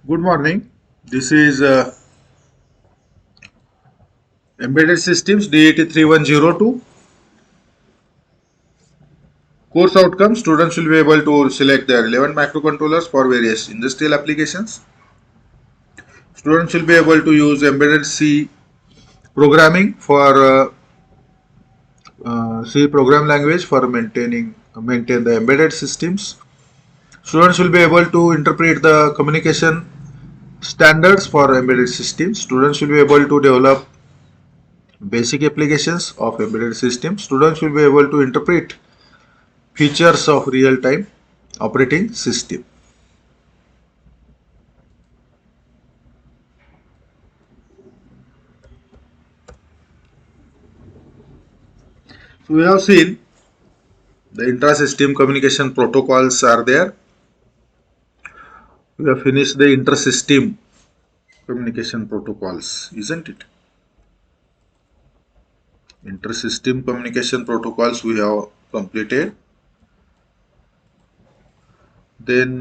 Good morning. This is Embedded Systems D83102. Course outcomes: students will be able to select the relevant microcontrollers for various industrial applications. Students will be able to use embedded C programming for C program language for maintain the embedded systems. Students will be able to interpret the communication standards for embedded systems. Students will be able to develop basic applications of embedded systems. Students will be able to interpret features of real-time operating system. So we have seen the intra-system communication protocols are there. We have finished the inter-system communication protocols, isn't it? Inter-system communication protocols we have completed. Then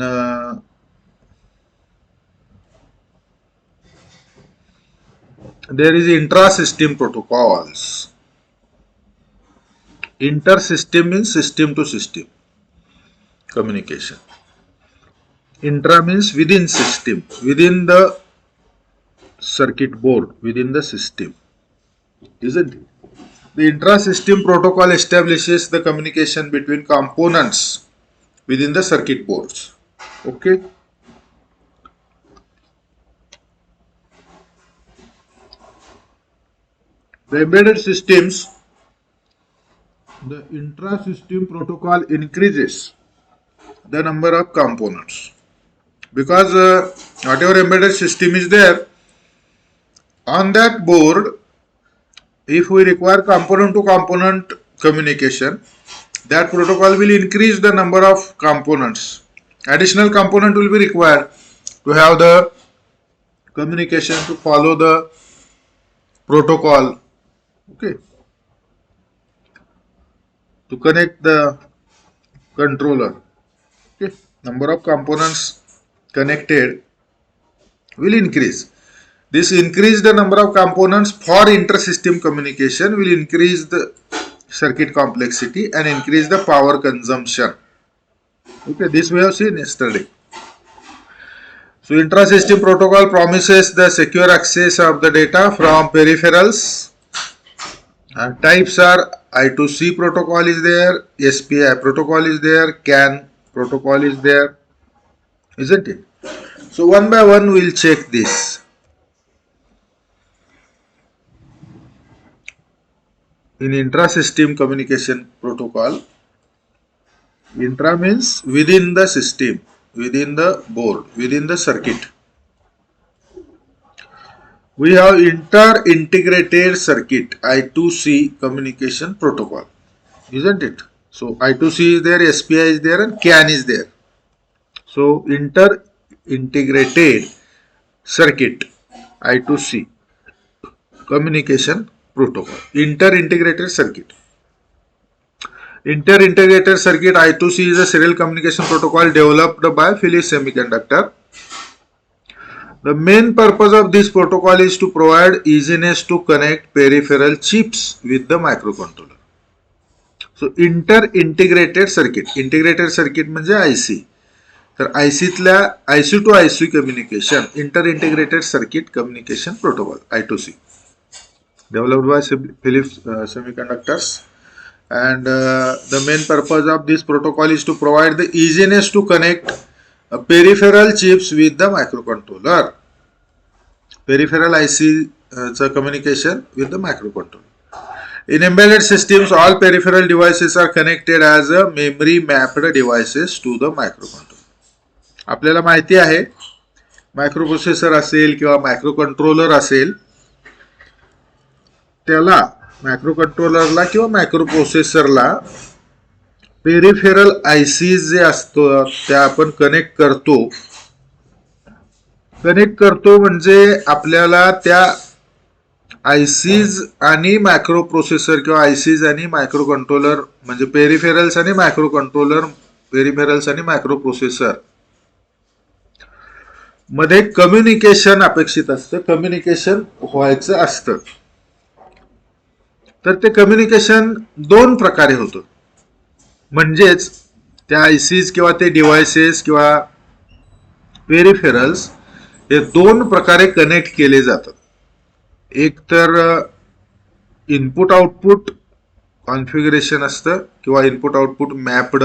there is intra-system protocols. Inter-system means system to system communication. Intra means within system, within the circuit board, within the system, isn't it? The intra-system protocol establishes the communication between components within the circuit boards. Okay. The embedded systems, the intra-system protocol increases the number of components because whatever embedded system is there on that board, if we require component to component communication, that protocol will increase the number of components. Additional component will be required to have the communication to follow the protocol. Okay. To connect the controller. Okay. Number of components connected will increase. This increase the number of components for inter-system communication will increase the circuit complexity and increase the power consumption. Okay, this we have seen yesterday. So intra-system protocol promises the secure access of the data from peripherals. And types are I2C protocol is there, SPI protocol is there, CAN protocol is there, isn't it? So one by one we'll check this. In intra-system communication protocol, intra means within the system, within the board, within the circuit. We have inter-integrated circuit I2C communication protocol, isn't it? So I2C is there, SPI is there, and CAN is there. So inter-integrated circuit I2C communication protocol, inter-integrated circuit. Inter-integrated circuit I2C is a serial communication protocol developed by Philips Semiconductor. The main purpose of this protocol is to provide easiness to connect peripheral chips with the microcontroller. So inter-integrated circuit, integrated circuit म्हणजे IC. तर ICतल्या IC to IC communication, inter-integrated circuit communication protocol I2C, developed by Philips Semiconductors. And the main purpose of this protocol is to provide the easiness to connect peripheral chips with the microcontroller. Peripheral IC communication with the microcontroller. In embedded systems, all peripheral devices are connected as a memory mapped devices to the microcontroller. आपल्याला माहिती आहे microprocessor असेल किंवा microcontroller असेल, त्याला मायक्रोकंट्रोलरला किंवा मायक्रोप्रोसेसरला peripheral ICs जे असतात त्या आपण कनेक्ट करतो म्हणजे आपल्याला त्या आयसीज आणि मायक्रोप्रोसेसर किंवा आयसीज आणि मायक्रोकंट्रोलर म्हणजे पेरिफेरल्स आणि मायक्रोकंट्रोलर, पेरिफेरल्स आणि मायक्रोप्रोसेसर मध्ये कम्युनिकेशन अपेक्षित असतं, कम्युनिकेशन व्हायचं असतं. तर ते कम्युनिकेशन दोन प्रकारे होतं. म्हणजेच त्या आयसीज किंवा ते डिव्हायसेस किंवा पेरिफेरल्स हे दोन प्रकारे कनेक्ट केले जातात. एक तर इनपुट आउटपुट कॉन्फिगरेशन असतं किंवा इनपुट आउटपुट मॅप्ड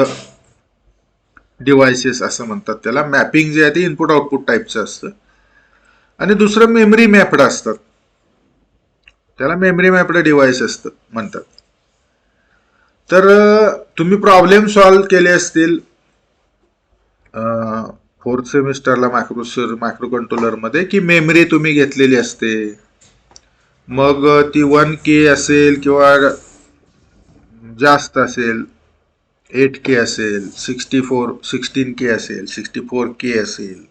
डिव्हायसेस असं म्हणतात त्याला. मॅपिंग जे आहे ते इनपुट आउटपुट टाईपचं असतं. आणि दुसरं मेमरी मॅप्ड असतात, त्याला मेमरी मॅप्ड डिव्हाइस असतं म्हणतात. तर तुम्ही प्रॉब्लेम सॉल्व्ह केले असतील फोर्थ सेमिस्टरला मायक्रो कंट्रोलर मध्ये, की मेमरी तुम्ही घेतलेली असते, मग ती 1K असेल किंवा जास्त असेल, 8K असेल, 16K असेल, 64K असेल.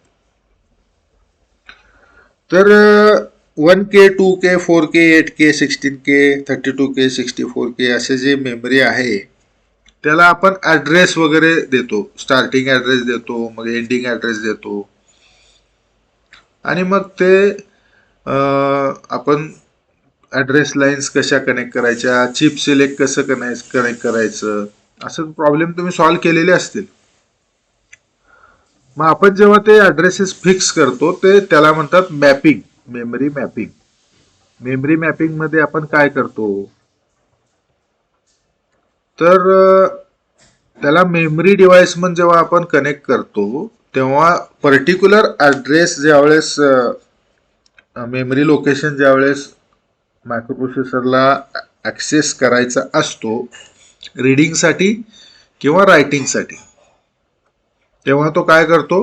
तर 1K, 2K, 4K, 8K, 16K, 32K, 64K असे जे मेमरी आहे त्याला आपण ऍड्रेस वगैरे देतो. स्टार्टिंग ऍड्रेस देतो, मग एंडिंग ऍड्रेस देतो, आणि मग ते आपण ऍड्रेस लाईन्स कशा कनेक्ट करायच्या, चिप सिलेक्ट कसं कनेक्ट करायचं, असं प्रॉब्लेम तुम्ही सॉल्व्ह केलेले असतील. मग आपण जेव्हा ते ऍड्रेसेस फिक्स करतो ते त्याला म्हणतात mapping, memory mapping. Memory mapping मध्ये आपण काय करतो, तर त्याला मेमरी डिव्हाइस म्हणून जेव्हा आपण कनेक्ट करतो तेव्हा पर्टिक्युलर ऍड्रेस ज्यावेळेस मेमरी लोकेशन ज्यावेळेस मायक्रोप्रोसेसरला ऍक्सेस करायचा असतो रीडिंगसाठी किंवा रायटिंगसाठी, तेव्हा तो काय करतो,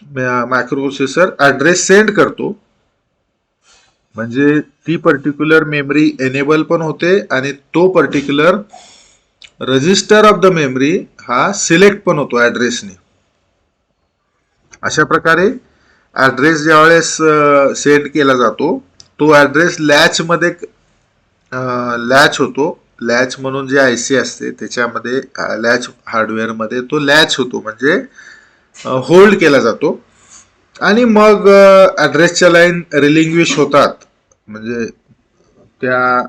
मायक्रोप्रोसेसर ऍड्रेस सेंड करतो. म्हणजे ती पर्टिक्युलर मेमरी एनेबल पण होते आणि तो particular register of the memory हा सिलेक्ट पण होतो ऍड्रेसने. अशा प्रकारे ऍड्रेस ज्यावेळेस सेंड केला जातो तो ऍड्रेस लॅच मध्ये लॅच होतो. लॅच म्हणून जे आयसी असते त्याच्यामध्ये लॅच हार्डवेअर मध्ये तो लॅच होतो, म्हणजे होल्ड केला जातो. आणि मग ऍड्रेसच्या लाईन रिलिंग्विश होतात, म्हणजे त्या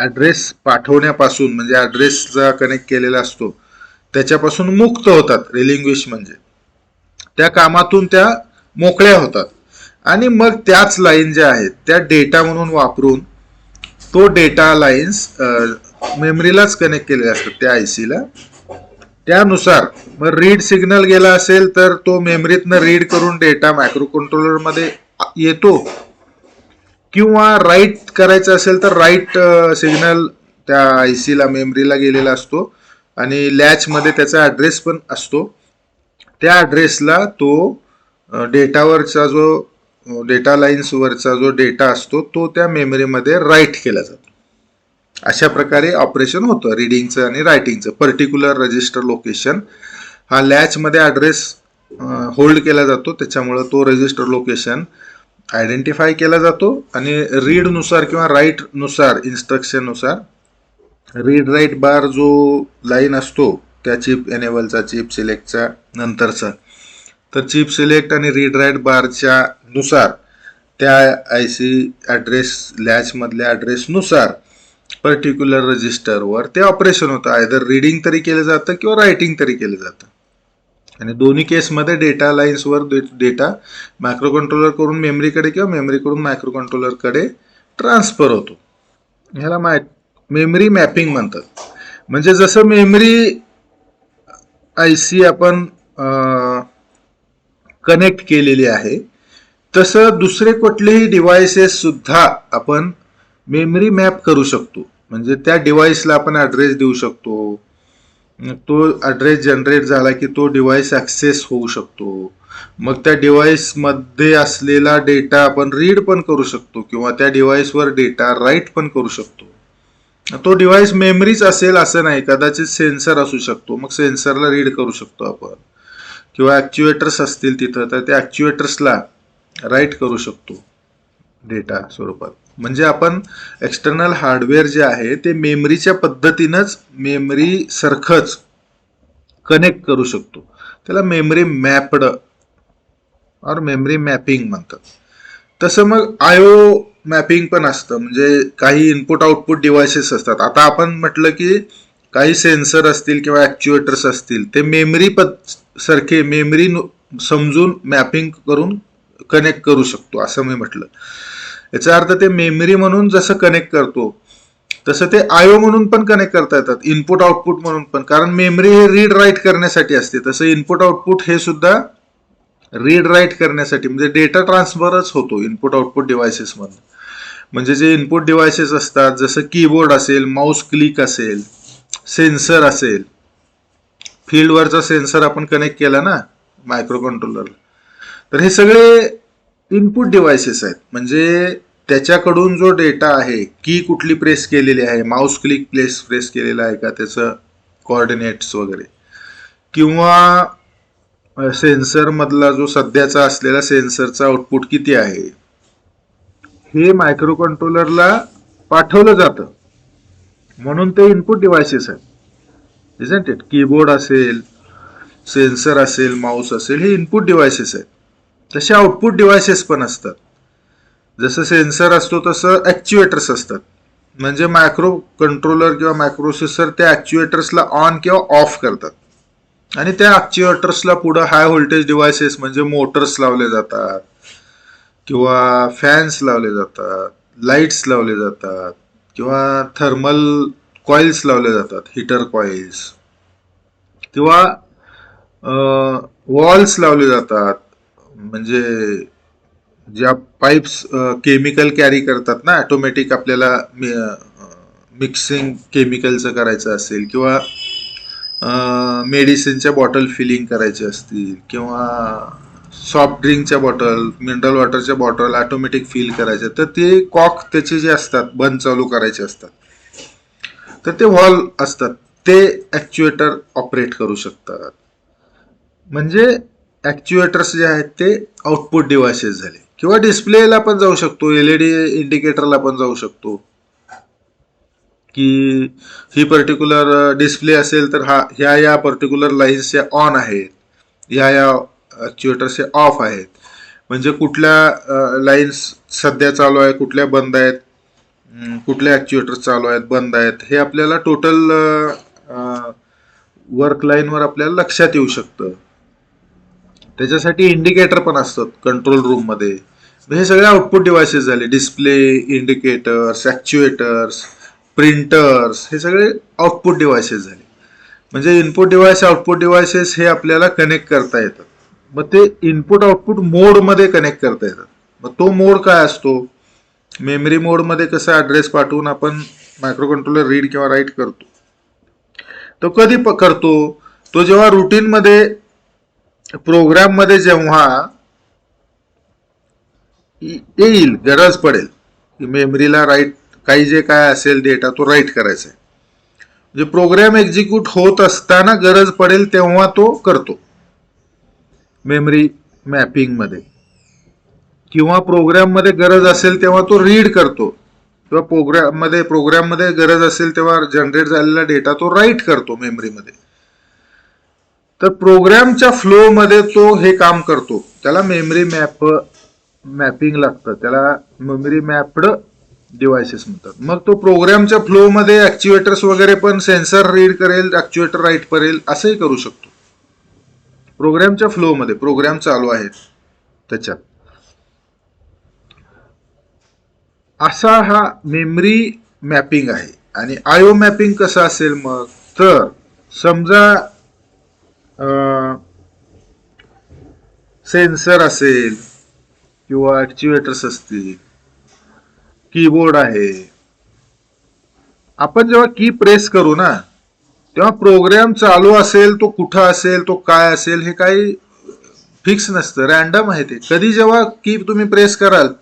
ऍड्रेस पाठवण्यापासून, म्हणजे ऍड्रेसचा कनेक्ट केलेला असतो त्याच्यापासून मुक्त होतात. रिलिंग्विश म्हणजे त्या कामातून त्या मोकळ्या होतात. आणि मग त्याच लाईन ज्या आहेत त्या डेटा म्हणून वापरून तो डेटा लाईन्स मेमरीलाच कनेक्ट केलेले असतात त्या आयसीला. त्यानुसार मग रीड सिग्नल गेला असेल तर तो मेमरीतनं रीड करून डेटा मायक्रो कंट्रोलर मध्ये येतो, किंवा राईट करायचं असेल तर राईट सिग्नल त्या आयसीला मेमरीला गेलेला असतो आणि लॅच मध्ये त्याचा ऍड्रेस पण असतो. त्या ऍड्रेसला तो डेटावरचा जो डेटा लाईन्स वरचा जो डेटा असतो तो त्या मेमरीमध्ये राईट केला जातो. अशा प्रकारे ऑपरेशन होतं रीडिंगचं आणि रायटिंगचं. पर्टिक्युलर रजिस्टर लोकेशन हा लॅच मध्ये ऍड्रेस होल्ड केला जातो, त्याच्यामुळे तो रजिस्टर लोकेशन आयडेंटिफाय केला जातो. आणि रीड नुसार किंवा राईट नुसार, इन्स्ट्रक्शन नुसार रीड राईट बार जो लाईन असतो त्या चिप एनेबलचा, चिप सिलेक्टचा नंतरचा, तर चिप सिलेक्ट आणि रीड राईट बारच्या नुसार त्या आयसी ऍड्रेस लॅच मधल्या ऍड्रेस नुसार पर्टिक्युलर रजिस्टरवर ते ऑपरेशन होतं. आयदर रीडिंग तरी केलं जातं किंवा रायटिंग तरी केलं जातं. आणि दोन्ही केसमध्ये डेटा लाईन्सवर डेटा मायक्रो कंट्रोलर कडून मेमरीकडे किंवा मेमरीकडून मायक्रो कंट्रोलरकडे ट्रान्सफर होतो. ह्याला मेमरी मॅपिंग म्हणतात. म्हणजे जसं मेमरी आयसी आपण कनेक्ट केलेली आहे तसं दुसरे कुठलेही डिव्हायसेस सुद्धा आपण मेमरी मॅप करू शकतो. म्हणजे त्या डिव्हाइसला आपण ऍड्रेस देऊ शकतो, तो ऍड्रेस जनरेट झाला की तो डिव्हाइस ऍक्सेस होऊ शकतो. मग त्या डिव्हाइस मध्ये असलेला डेटा आपण रीड पण करू शकतो किंवा त्या डिव्हाइसवर डेटा राईट पण करू शकतो. तो डिव्हाइस मेमरीच असेल असं नाही, कदाचित सेन्सर असू शकतो, मग सेन्सरला रीड करू शकतो आपण, किंवा ऍक्च्युएटर्स असतील तिथं तर त्या ऍक्च्युएटर्सला राईट करू शकतो डेटा स्वरूपात. म्हणजे आपण एक्सटर्नल हार्डवेअर जे आहे ते मेमरीच्या पद्धतीनंच मेमरी सारखंच कनेक्ट करू शकतो. त्याला मेमरी मॅप्ड और मेमरी मॅपिंग म्हणतात. तसं मग आयओ मॅपिंग पण असतं, म्हणजे काही इनपुट आउटपुट डिव्हायसेस असतात. आता आपण म्हटलं की काही सेन्सर असतील किंवा ऍक्च्युएटर्स असतील, ते मेमरी सारखे मेमरी समजून मॅपिंग करून कनेक्ट करू शकतो असं मी म्हटलं. याचा अर्थ ते मेमरी म्हणून जसं कनेक्ट करतो तसं ते आयओ म्हणून पण कनेक्ट करता येतात, इनपुट आउटपुट म्हणून पण. कारण मेमरी हे रीड राईट करण्यासाठी असते, तसं इनपुट आउटपुट हे सुद्धा रीड राईट करण्यासाठी, म्हणजे डेटा ट्रान्सफरच होतो इनपुट आउटपुट डिव्हायसेस मधून. म्हणजे जे इनपुट डिव्हायसेस असतात, जसं कीबोर्ड असेल, माऊस क्लिक असेल, सेन्सर असेल, फील्डवरचा सेन्सर आपण कनेक्ट केला ना मायक्रो कंट्रोलरला, तर हे सगळे इनपुट डिव्हायसेस आहेत. म्हणजे त्याच्याकडून जो डेटा आहे, की कुठली प्रेस केलेली आहे, माऊस क्लिक प्रेस केलेला आहे का, त्याचं कोऑर्डिनेट्स वगैरे, किंवा सेन्सर मधला जो सध्याचा असलेला सेन्सरचा आउटपुट किती आहे, हे मायक्रो कंट्रोलरला पाठवलं जातं. म्हणून ते इनपुट डिव्हायसेस आहेत. Isn't it? कीबोर्ड असेल, सेन्सर असेल, माऊस असेल, हे इनपुट डिव्हायसेस आहेत. तसे आउटपुट डिव्हायसेस पण असतात. जसं सेन्सर असतो तसं ऍक्च्युएटर्स असतात. म्हणजे मायक्रो कंट्रोलर किंवा मायक्रोप्रोसेसर त्या ऍक्च्युएटर्सला ऑन किंवा ऑफ करतात. आणि त्या ऍक्च्युएटर्सला पुढे हाय व्होल्टेज डिव्हायसेस म्हणजे मोटर्स लावले जातात, किंवा फॅन्स लावले जातात, लाईट्स लावले जातात, किंवा थर्मल कॉइल्स लावले जातात, हीटर कॉइल्स, किंवा वॉल्स लावले जातात. म्हणजे ज्या पाईप्स केमिकल कॅरी करतात ना, ऑटोमॅटिक आपल्याला मिक्सिंग केमिकलचं करायचं असेल, किंवा मेडिसिनच्या बॉटल फिलिंग करायचे असतील, किंवा सॉफ्ट ड्रिंकच्या बॉटल, मिनरल वॉटरच्या बॉटल ऑटोमॅटिक फिल करायचे, तर ते कॉक त्याचे जे असतात बंद चालू करायचे असतात, तर ते व्हॉल्व असतात, ते ऍक्च्युएटर ऑपरेट करू शकतात. म्हणजे ऍक्च्युएटर्स जे आहेत ते आउटपुट डिव्हायसेस झाले. किंवा डिस्प्लेला पण जाऊ शकतो, एलईडी इंडिकेटरला पण जाऊ शकतो, की ही पर्टिक्युलर डिस्प्ले असेल तर ह्या या पर्टिक्युलर लाईन्स या ऑन आहेत, या ऍक्च्युएटर्स ऑफ आहेत. म्हणजे कुठल्या लाईन्स सध्या चालू आहे, कुठल्या बंद आहेत, कुठले ऍक्च्युएटर्स चालू आहेत, बंद आहेत, हे आपल्याला टोटल वर्क लाईनवर आपल्याला लक्षात येऊ शकतं. त्याच्यासाठी इंडिकेटर पण असतात कंट्रोल रूम मध्ये. हे सगळे आउटपुट डिव्हायसेस झाले. डिस्प्ले, इंडिकेटर्स, ऍक्च्युएटर्स, प्रिंटर्स, हे सगळे आउटपुट डिव्हायसेस झाले. म्हणजे इनपुट डिव्हाइस, आउटपुट डिव्हायसेस हे आपल्याला कनेक्ट करता येतात. मग ते इनपुट आउटपुट मोड मध्ये कनेक्ट करता येतात. मग तो मोड काय असतो? मेमरी मोड मध्ये कसा ऍड्रेस पाठवून आपण मायक्रो कंट्रोलर रीड किंवा राईट करतो, तो कधी करतो? तो जेव्हा रुटीन मध्ये, प्रोग्राम मध्ये जेव्हा येईल, गरज पडेल की मेमरीला राईट, काही जे काय असेल डेटा तो राईट करायचा आहे, म्हणजे प्रोग्राम एक्झिक्यूट होत असताना गरज पडेल तेव्हा तो करतो मेमरी मॅपिंग मध्ये. किंवा प्रोग्राम मध्ये गरज असेल तेव्हा तो रीड करतो, किंवा प्रोग्राम मध्ये गरज असेल तेव्हा जनरेट झालेला डेटा तो राईट करतो मेमरीमध्ये. तर प्रोग्रामच्या फ्लो मध्ये तो हे काम करतो, त्याला मेमरी मॅपिंग लागतं, त्याला मेमरी मॅप्ड डिव्हायसेस म्हणतात. मग तो प्रोग्रामच्या फ्लो मध्ये ऍक्च्युएटर्स वगैरे पण सेन्सर रीड करेल, ऍक्च्युएटर राईट करेल, असंही करू शकतो. प्रोग्रामच्या फ्लो मध्ये, प्रोग्राम चालू आहे त्याच्यात. असा हा मेमरी मॅपिंग आहे. आणि आयओ मॅपिंग कसं असेल मग? तर समजा सेन्सर असेल, किंवा ऍक्च्युएटर्स असतील, कीबोर्ड आहे. आपण जेव्हा की प्रेस करू ना, तेव्हा प्रोग्राम चालू असेल, तो कुठं असेल, तो काय असेल, हे काही फिक्स नसतं, रॅन्डम आहे ते. कधी जेव्हा की तुम्ही प्रेस कराल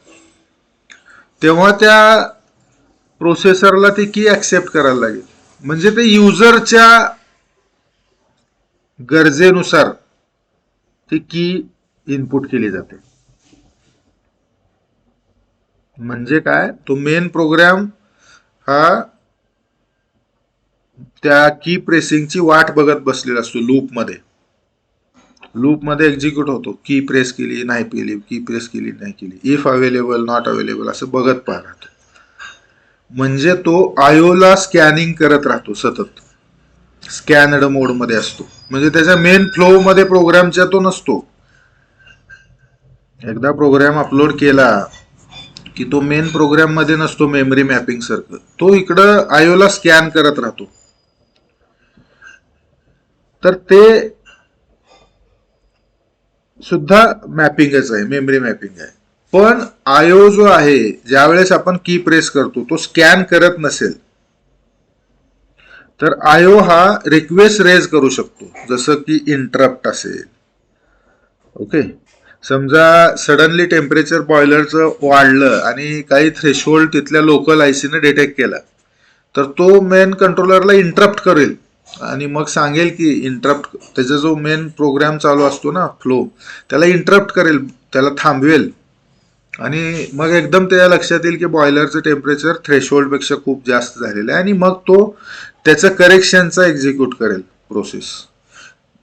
तेव्हा त्या प्रोसेसरला ती की ऍक्सेप्ट करायला लागेल. म्हणजे ते युजरच्या गरजेनुसार ती की इनपुट केली जाते. म्हणजे काय? तो मेन प्रोग्राम हा त्या की प्रेसिंगची वाट बघत बसलेला असतो लूप मध्ये. लूप मध्ये एक्झिक्यूट होतो, की प्रेस केली नाही केली, की प्रेस केली नाही केली, इफ अवेलेबल नॉट अवेलेबल असं बघत राहतो. म्हणजे तो आयोला स्कॅनिंग करत राहतो सतत, स्कॅनड मोड मध्ये असतो. म्हणजे त्याच्या मेन फ्लो मध्ये प्रोग्रामच्या तो नसतो. एकदा प्रोग्राम अपलोड केला की तो मेन प्रोग्राम मध्ये नसतो मेमरी मॅपिंग सारखं, तो इकडं आयोला स्कॅन करत राहतो. तर ते सुद्धा मॅपिंगच आहे, मेमरी मॅपिंग आहे. पण आयो जो आहे, ज्यावेळेस आपण की प्रेस करतो तो स्कॅन करत नसेल तर आयो हा रिक्वेस्ट रेज करू शकतो, जसं की इंटरप्ट असेल. ओके, समजा सडनली टेम्परेचर बॉयलरचं वाढलं आणि काही थ्रेशोल्ड तिथल्या लोकल आयसीने डिटेक्ट केला, तर तो मेन कंट्रोलरला इंटरप्ट करेल आणि मग सांगेल की इंटरप्ट, त्याचा जो मेन प्रोग्राम चालू असतो ना फ्लो, त्याला इंटरप्ट करेल, त्याला थांबवेल. आणि मग एकदम त्याच्या लक्षात येईल की बॉयलरचं टेम्परेचर थ्रेशोल्ड पेक्षा खूप जास्त झालेलं आहे आणि मग तो त्याचं करेक्शनचा एक्झिक्यूट करेल प्रोसेस.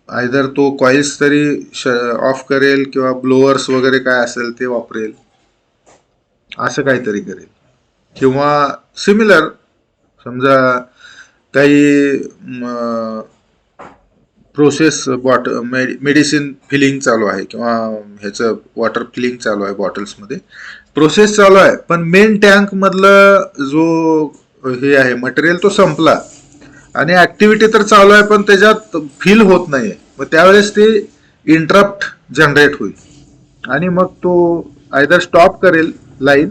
आयदर तो कॉइल्स तरी ऑफ करेल किंवा ब्लोअर्स वगैरे काय असेल ते वापरेल, असं काहीतरी करेल. किंवा सिमिलर, समजा काही प्रोसेस मेडिसिन फिलिंग चालू आहे किंवा ह्याचं वॉटर फिलिंग चालू आहे बॉटल्समध्ये, प्रोसेस चालू आहे, पण मेन टँक मधलं जो हे आहे मटेरियल तो संपला आणि ऍक्टिव्हिटी तर चालू आहे पण त्याच्यात फिल होत नाहीये. मग त्यावेळेस ते इंटरप्ट जनरेट होईल आणि मग तो आयदर स्टॉप करेल लाईन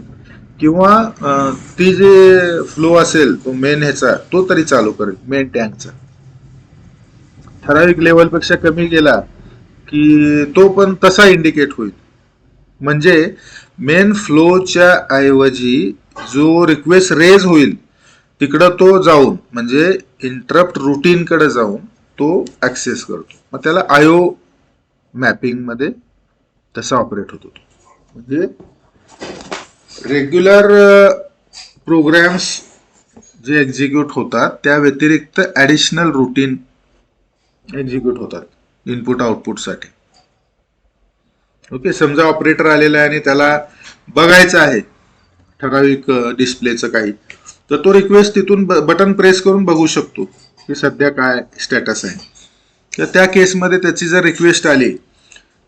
किंवा ती जे फ्लो असेल तो मेन ह्याचा तो तरी चालू करेल, मेन टँकचा. ठराविक लेवलपेक्षा कमी गेला की तो पण तसा इंडिकेट होईल. म्हणजे मेन फ्लोच्या ऐवजी जो रिक्वेस्ट रेज होईल तिकडं तो जाऊन, म्हणजे इंटरप्ट रुटीन कडे जाऊन तो ऍक्सेस करतो. मग त्याला आयो मॅपिंग मध्ये तसा ऑपरेट होतो. म्हणजे रेग्युलर प्रोग्राम्स जे एक्झिक्यूट होतात त्या व्यतिरिक्त ऍडिशनल रुटीन एक्झिक्यूट होतात इनपुट आउटपुट साठी. ओके, समजा ऑपरेटर आलेला आहे आणि त्याला बघायचं आहे ठराविक डिस्प्लेचं काही, तर तो रिक्वेस्ट तिथून बटन प्रेस करून बघू शकतो की सध्या काय स्टेटस आहे. तर त्या केसमध्ये त्याची जर रिक्वेस्ट आली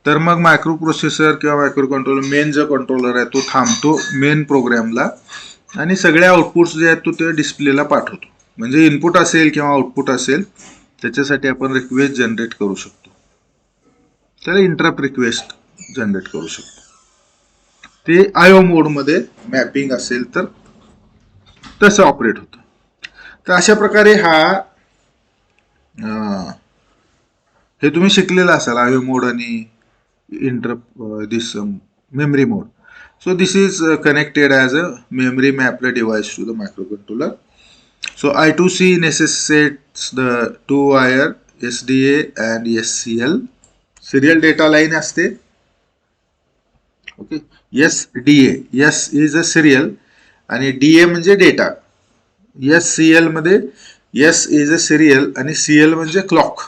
तर मग मायक्रो प्रोसेसर किंवा मायक्रो कंट्रोलर, मेन जो कंट्रोलर आहे तो थांबतो मेन प्रोग्रामला आणि सगळे आउटपुट्स जे आहेत तो त्या डिस्प्लेला पाठवतो. म्हणजे इनपुट असेल किंवा आउटपुट असेल त्याच्यासाठी आपण रिक्वेस्ट जनरेट करू शकतो, त्याला इंटरप्ट रिक्वेस्ट जनरेट करू शकतो. ते आयो मोड मध्ये मॅपिंग असेल तर तसं ऑपरेट होतं. तर अशा प्रकारे हा हे तुम्ही शिकलेलं असाल, आयो मोड आणि interrupt this memory mode. So this is connected as a memory mapped device to the microcontroller. So I2C necessitates the two wire SDA and SCL. Serial data line असते. Okay. SDA. S is a serial आणि DA म्हणजे data. SCL मध्ये S is a serial आणि CL म्हणजे clock.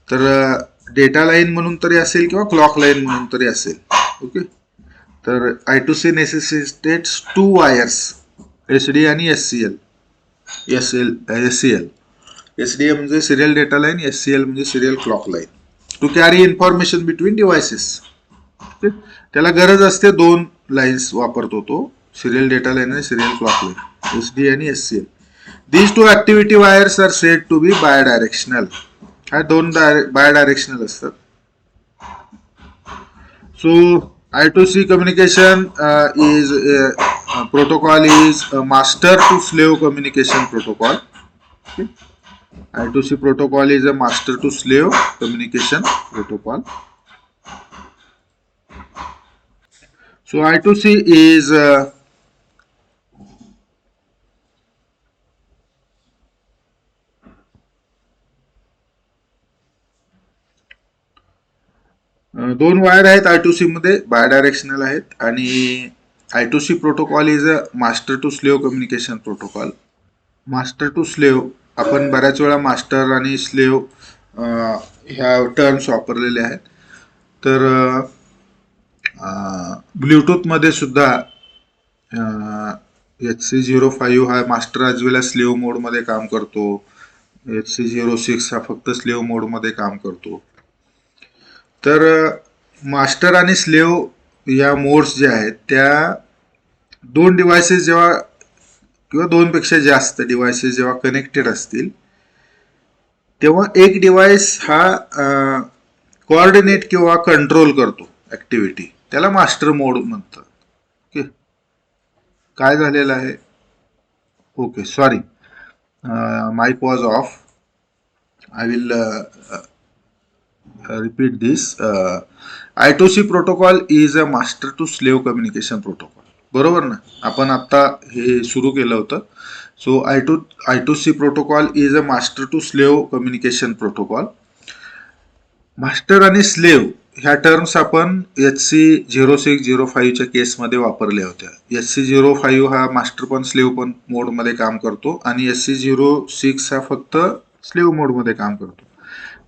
तर data line म्हणून तरी असेल किंवा क्लॉक लाईन म्हणून तरी असेल. ओके. तर I2C necessitates two wires, SD आणि SCL. SCL SDA म्हणजे सिरियल डेटा लाईन, SCL म्हणजे serial clock line, to carry information between devices. त्याला गरज असते दोन लाईन्स वापरतो तो, सिरियल डेटा लाईन आणि सिरियल क्लॉक लाईन, SD आणि SCL. These two activity wires are said to be bidirectional. हा दोन बाय डायरेक्शनल असतात. So I2C communication is protocol is a master to slave communication protocol. Okay. I2C protocol is a master to slave communication protocol. So I2C is दोन wire आहेत I2C मध्ये, bidirectional आहेत. आणि I2C protocol is a master to slave communication protocol. Master to slave, आपण बऱ्याच वेळा master आणि slave ह्या टर्म्स वापरलेले आहेत. तर ब्ल्यूटूथमध्ये सुद्धा HC05 हा master as well as slave मोडमध्ये काम करतो. HC06 हा फक्त स्लेव्ह मोडमध्ये काम करतो. तर मास्टर आणि स्लेव्ह या मोड्स ज्या आहेत त्या दोन डिव्हायसेस जेव्हा किंवा दोनपेक्षा जास्त डिव्हायसेस जेव्हा कनेक्टेड असतील तेव्हा एक डिव्हाइस हा कोऑर्डिनेट किंवा कंट्रोल करतो ऍक्टिव्हिटी, त्याला मास्टर मोड म्हणतात. ओके, काय झालेलं आहे? Okay, sorry, mic was off. I will repeat this. I2C protocol is a master to slave communication protocol. बरोबर ना, आपण आता हे सुरू केलं होतं. सो I2C protocol is a master to slave communication protocol. Master आणि स्लेव्ह ह्या टर्म्स आपण HC0605 च्या केसमध्ये वापरल्या होत्या. HC05 हा मास्टर पण स्लेव्ह पण मोडमध्ये काम करतो आणि HC06 हा फक्त स्लेव्ह मोडमध्ये काम करतो.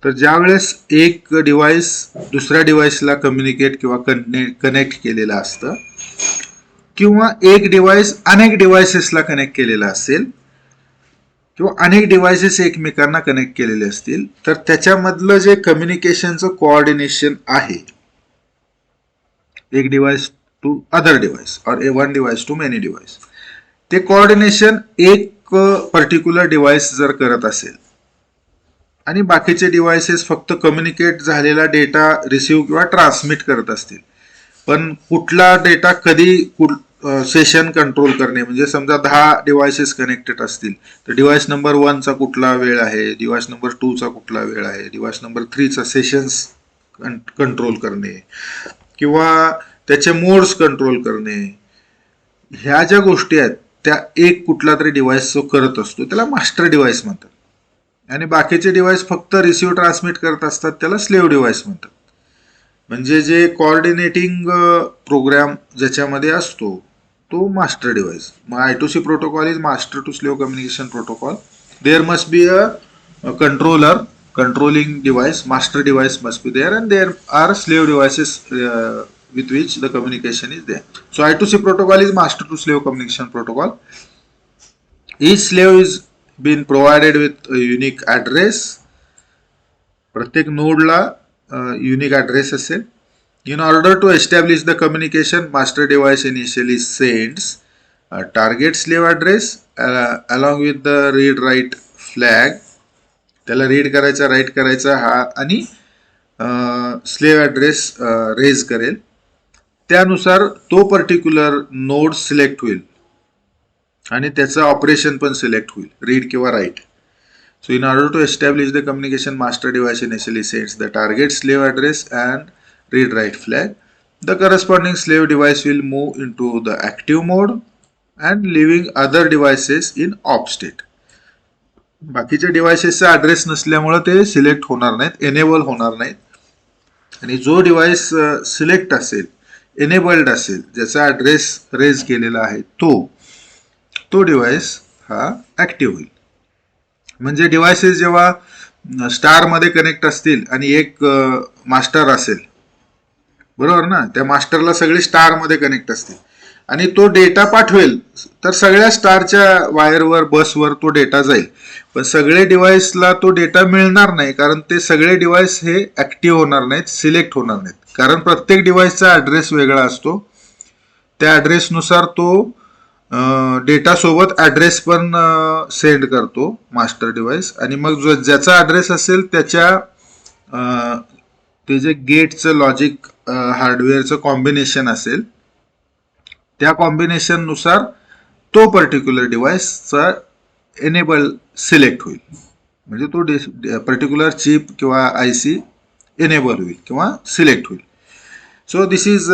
तर ज्या वेळेस एक डिव्हाइस दुसऱ्या डिव्हाइसला कम्युनिकेट किंवा कनेक्ट केलेलं असतं किंवा एक डिव्हाइस अनेक डिव्हाइसेसला कनेक्ट केलेला असेल किंवा अनेक डिव्हाइसेस एकमेकांना कनेक्ट केलेले असतील तर त्याच्यामधलं जे कम्युनिकेशनचं कोऑर्डिनेशन आहे, एक डिव्हाइस टू अदर डिव्हाइस और one device to many device, ते कोऑर्डिनेशन एक पर्टिक्युलर डिव्हाइस जर करत असेल आणि बाकीचे डिव्हाइसेस फक्त कम्युनिकेट झालेला डेटा रिसिव्ह किंवा ट्रान्समिट करत असतील, पण कुठला डेटा कधी सेशन कंट्रोल करणे, म्हणजे समजा 10 डिव्हाइसेस कनेक्टेड असतील तर डिव्हाइस नंबर 1 चा कुठला वेळ आहे, डिव्हाइस नंबर 2 चा कुठला वेळ आहे, डिव्हाइस नंबर 3 चा सेशन्स कंट्रोल करणे किंवा त्याचे मोड्स कंट्रोल करणे, ह्या ज्या गोष्टी आहेत त्या एक कुठला तरी डिव्हाइस जो करत असतो त्याला मास्टर डिव्हाइस म्हणतात. आणि बाकीचे डिव्हाइस फक्त रिसिव्ह ट्रान्समिट करत असतात त्याला स्लेव्ह डिव्हाइस म्हणतात. म्हणजे जे कोऑर्डिनेटिंग प्रोग्राम ज्याच्यामध्ये असतो तो मास्टर डिव्हाइस. मग I2C protocol is master to slave communication protocol. There must be a controller controlling device, master device must be there, and there are slave devices with which the communication is there. So I2C protocol is master to slave communication protocol. Each slave is been provided with a unique address. प्रत्येक नोडला unique address असेल. In order to establish the communication, master device initially sends a target slave address along with the read write flag. त्याला read करायचा, right करायचा हा आणि slave address raise करेल. त्यानुसार तो पर्टिक्युलर नोड सिलेक्ट होईल आणि त्याचं ऑपरेशन पण सिलेक्ट होईल, रीड किंवा right. So in order to establish the communication, master device initially sends the target slave address and read write flag. The corresponding slave device will move into the active mode and leaving other devices in off state. बाकीच्या डिव्हाइसेसचा address नसल्यामुळे ते select होणार नाहीत, enable होणार नाहीत. आणि जो device select असेल, एनेबल्ड असेल, ज्याचा ॲड्रेस रेज केलेला आहे तो डिव्हाइस हा ॲक्टिव्ह होईल. म्हणजे डिव्हाइसेस जेव्हा स्टारमध्ये कनेक्ट असतील आणि एक मास्टर असेल, बरोबर ना, त्या मास्टरला सगळे स्टारमध्ये कनेक्ट असतील आणि तो डेटा पाठवेल तर सगळ्या स्टारच्या वायरवर, बसवर तो डेटा जाईल. पण सगळे डिव्हाइसला तो डेटा मिळणार नाही, कारण ते सगळे डिव्हाइस हे ऍक्टिव्ह होणार नाहीत, सिलेक्ट होणार नाहीत, कारण प्रत्येक डिव्हाइसचा ॲड्रेस वेगळा असतो. त्या ॲड्रेसनुसार तो डेटा सोबत ॲड्रेस पण सेंड करतो मास्टर डिव्हाइस. आणि मग ज्याचा ॲड्रेस असेल त्याच्या ते जे गेटचं लॉजिक हार्डवेअरचं कॉम्बिनेशन असेल त्या कॉम्बिनेशननुसार तो पर्टिक्युलर डिव्हाइसचा एनेबल सिलेक्ट होईल, म्हणजे तो पर्टिक्युलर चिप किंवा IC एनेबल होईल किंवा सिलेक्ट होईल. So this is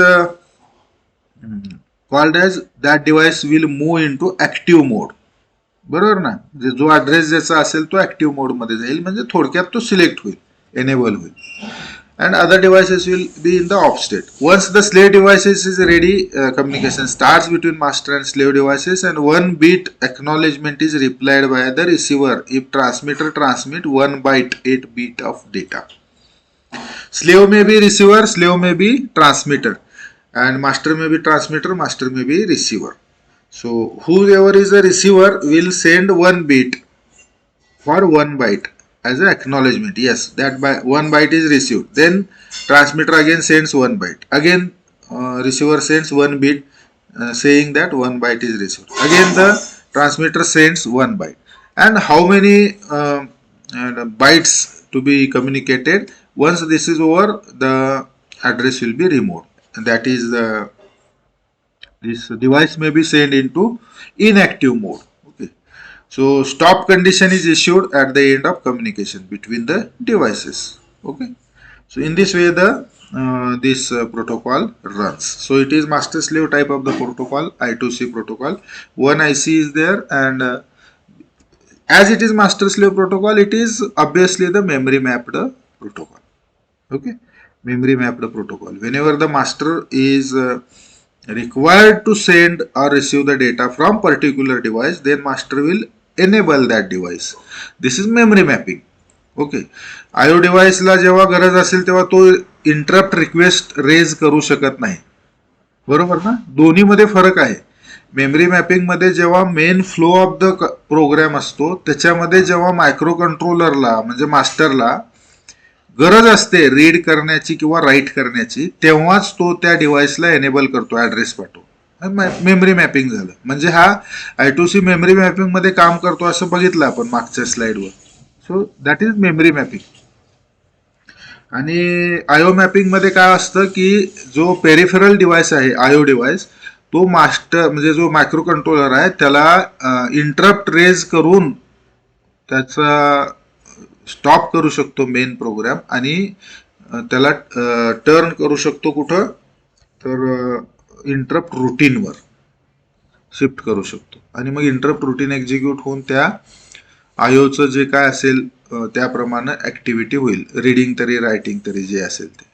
called as that device will move in to active mode. बरोबर ना, जो ॲड्रेस ज्याचा असेल तो ॲक्टिव्ह मोडमध्ये जाईल, म्हणजे थोडक्यात तो सिलेक्ट होईल, एनेबल होईल. And other devices will be in the off state. Once the slave devices is ready, communication starts between master and slave devices, and 1 bit acknowledgement is replied by the receiver if transmitter transmit 1 byte 8 bit of data. Slave may be receiver, slave may be transmitter, and master may be transmitter, master may be receiver. So whoever is a receiver will send one bit for 1 byte as an acknowledgement. Yes, that by 1 byte is received. Then transmitter again sends 1 byte. Again receiver sends 1 bit saying that 1 byte is received. Again the transmitter sends 1 byte. And how many bytes to be communicated? Once this is over, the address will be removed. And that is this device may be sent into inactive mode. Okay. So stop condition is issued at the end of communication between the devices. Okay. So in this way the this protocol runs. So it is master slave type of the protocol, I2C protocol. One IC is there, and as it is master slave protocol, it is obviously the memory mapped protocol. Okay, memory mapped protocol. Whenever the master is required to send or receive the data from particular device, then master will enable that device. This is memory mapping. Okay. आयो डिव्हाइसला जेव्हा गरज असेल तेव्हा तो interrupt request raise करू शकत नाही. बरोबर ना. दोन्हीमध्ये फरक आहे. मेमरी मॅपिंग मध्ये जेव्हा main flow of the program असतो त्याच्यामध्ये जेव्हा मायक्रो कंट्रोलरला म्हणजे मास्टरला गरज असते रीड करण्याची किंवा राईट करण्याची, तेव्हाच तो त्या डिव्हाइसला एनेबल करतो, ऍड्रेस पाठवतो. मेमरी मॅपिंग झालं. म्हणजे हा I2C मेमरी मॅपिंग मध्ये काम करतो असं बघितलं आपण मागच्या स्लाइडवर. So that is memory mapping. आणि आयो मॅपिंग मध्ये काय असतं की जो पेरिफेरल डिव्हाइस आहे आयो डिव्हाइस, तो मास्टर म्हणजे जो मायक्रो कंट्रोलर आहे त्याला इंटरप्ट रेज करून त्याचा स्टॉप करू शकतो मेन प्रोग्राम आणि त्याला टर्न करू शकतो कुठं तर इंटरप्ट रुटीनवर शिफ्ट करू शकतो. आणि मग इंटरप्ट रुटीन एक्झिक्यूट होऊन त्या आयोचं जे काय असेल त्याप्रमाणे ऍक्टिव्हिटी होईल, रीडिंग तरी रायटिंग तरी जे असेल ते.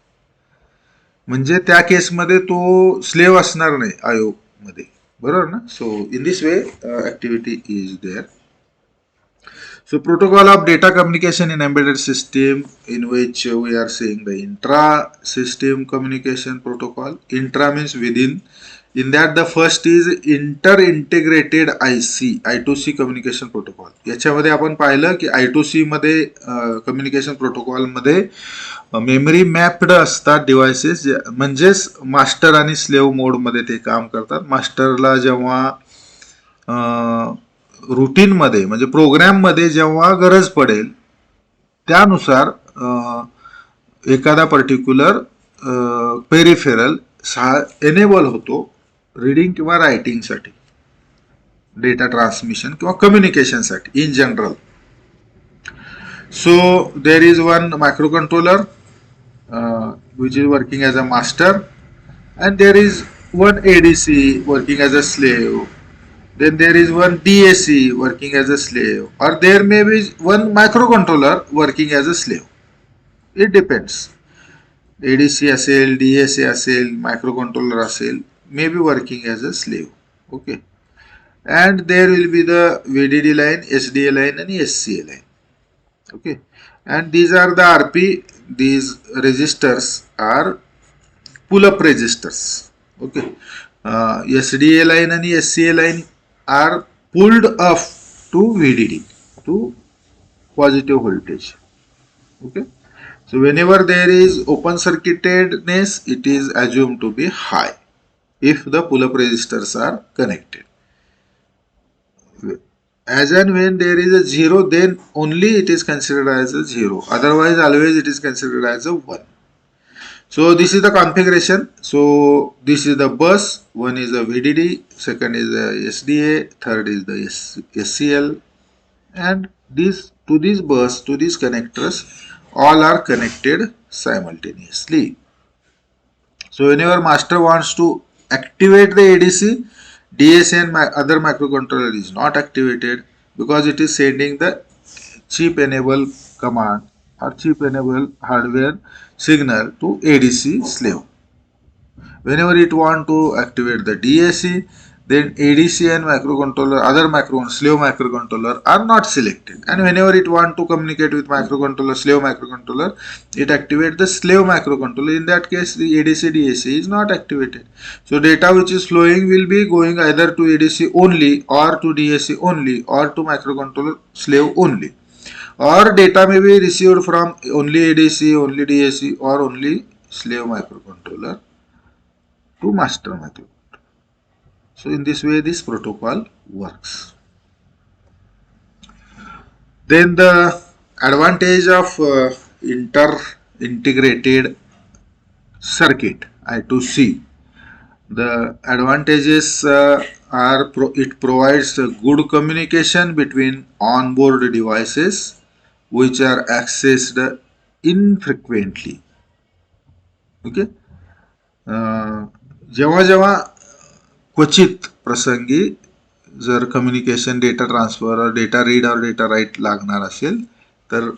म्हणजे त्या केसमध्ये तो स्लेव्ह असणार नाही आयो मध्ये. बरोबर ना. So in this way activity is there. So protocol of data communication in embedded system, in which we are seeing the intra-system communication protocol. Intra means within. In that the first is inter-integrated IC, I2C communication protocol. याच्यामध्ये आपण पाहिलं की I2C मध्ये communication protocol मध्ये memory mapped असतात devices, म्हणजेच master आणि slave mode मध्ये ते काम करतात. मास्टरला जेव्हा रुटीन मध्ये म्हणजे प्रोग्राम मध्ये जेव्हा गरज पडेल त्यानुसार एखादा पर्टिक्युलर पेरिफेरल एनेबल होतो रीडिंग किंवा रायटिंग साठी, डेटा ट्रान्समिशन किंवा कम्युनिकेशन साठी in general. So there is one microcontroller which is working as a master and there is one ADC working as a slave. Then there is one DAC working as a slave, or there may be one microcontroller working as a slave. It depends. ADC असेल, DAC असेल, microcontroller असेल, may be working as a slave. Okay. And there will be the VDD line, SDA line and SCA line. Okay. And these are the RP. These registers are pull-up registers. Okay. SDA line and SCA line are pulled up to VDD, to positive voltage. Okay. So whenever there is open circuitedness, it is assumed to be high if the pull-up registers are connected. As and when there is a 0, then only it is considered as a 0. Otherwise, always it is considered as a 1. So this is the configuration. So this is the bus. One is the VDD, second is the SDA, third is the SCL, and to this bus, to these connectors, all are connected simultaneously. So whenever master wants to activate the ADC, DAC and other microcontroller is not activated because it is sending the chip enable command or chip enable hardware signal to ADC slave. Whenever it want to activate the DAC, then ADC and microcontroller, other slave microcontroller are not selected. And whenever it want to communicate with microcontroller, slave microcontroller, it activates the slave microcontroller. In that case, the ADC DAC is not activated. So data which is flowing will be going either to ADC only, or to DAC only, or to microcontroller slave only. Or data may be received from only ADC, only DAC, or only slave microcontroller to master microcontroller. So in this way this protocol works. Then the advantage of integrated circuit I2C. The advantages it provides a good communication between onboard devices which are accessed infrequently. Okay. जेव्हा जेव्हा क्वचित प्रसंगी जर communication data transfer और data read और data right लागणार असेल तर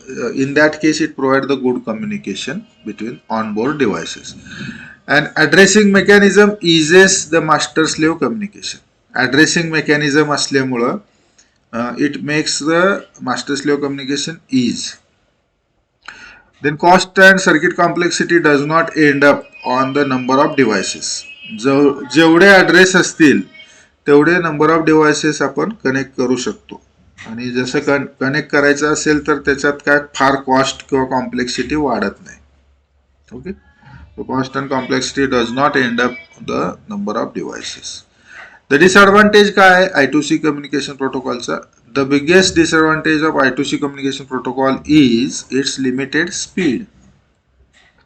in that case it provides the good communication between onboard devices. And addressing mechanism eases the master slave communication. Addressing mechanism असल्यामुळं it makes the master slave communication ease. Then cost and circuit complexity does not end up on the number of devices. जेवढे address असतील तेवढे number of devices आपण connect करू शकतो. आणि जसं connect करायचं असेल तर त्याच्यात काय फार कॉस्ट किंवा कॉम्प्लेक्सिटी वाढत नाही. Okay. So cost and complexity does not end up the number of devices. The disadvantage काय I2C communication protocolचा? The biggest disadvantage of I2C communication protocol is its limited speed.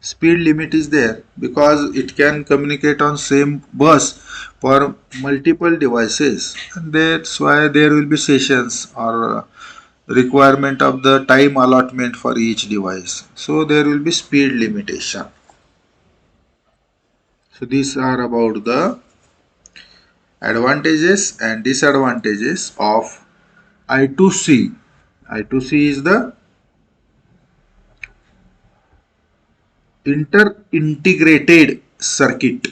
Speed limit is there because it can communicate on same bus for multiple devices, and that's why there will be sessions or requirement of the time allotment for each device. So there will be speed limitation. So these are about the advantages and disadvantages of I2C. I2C is the integrated circuit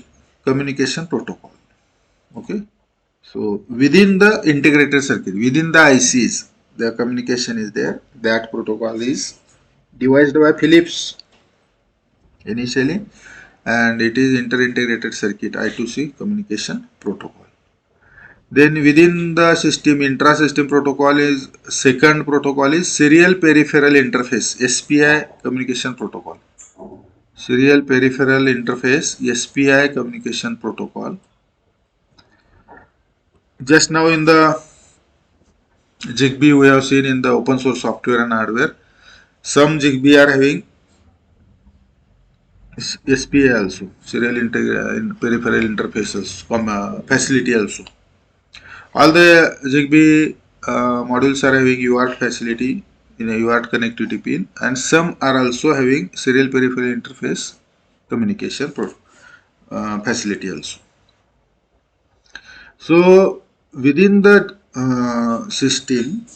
communication protocol. Okay. So within the integrated circuit, within the ICs, the communication is there. That protocol is devised by Philips initially, and it is inter-integrated circuit I2C communication protocol. Then within the system, intra-system protocol is second protocol is serial peripheral interface SPI communication protocol. Serial peripheral interface SPI communication protocol. Just now in the ZigBee we have seen in the open source software and hardware, some ZigBee are having SPI also, serial peripheral interfaces facility also. All the ZigBee modules are having UART facility in a UART connectivity pin, and some are also having serial peripheral interface communication facility also. So within the system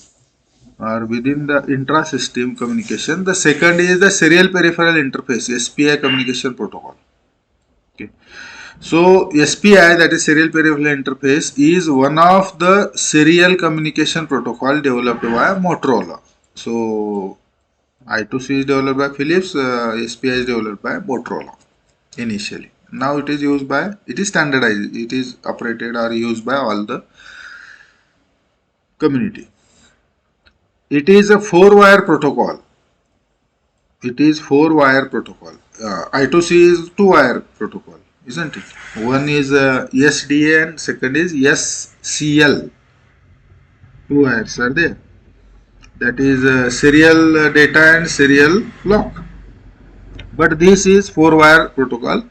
or within the intra-system communication, the second is the serial peripheral interface SPI communication protocol. Okay. So SPI, that is serial peripheral interface, is one of the serial communication protocol developed by Motorola. So I2C is developed by Philips, SPI is developed by Motorola initially. Now it is used by, it is standardized, it is operated or used by all the community. It is a 4-wire protocol. It is 4-wire protocol. I2C is 2-wire protocol, isn't it? One is SDA and second is SCL. 2 wires are there. That is serial data and serial lock. But this is 4-wire protocol,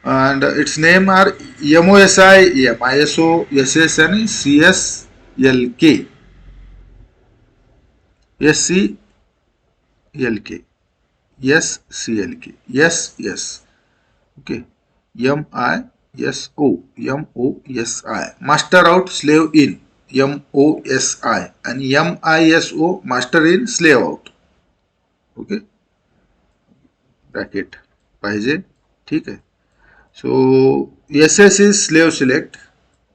and its name are MOSI, ISO, SS and CSLK. SCLK. SCLK. Yes. Okay. MISO. MOSI. Master out, slave in. MOSI. And MISO, master in, slave out. Okay. Bracket पाहिजे. ठीक आहे. So SS is slave select.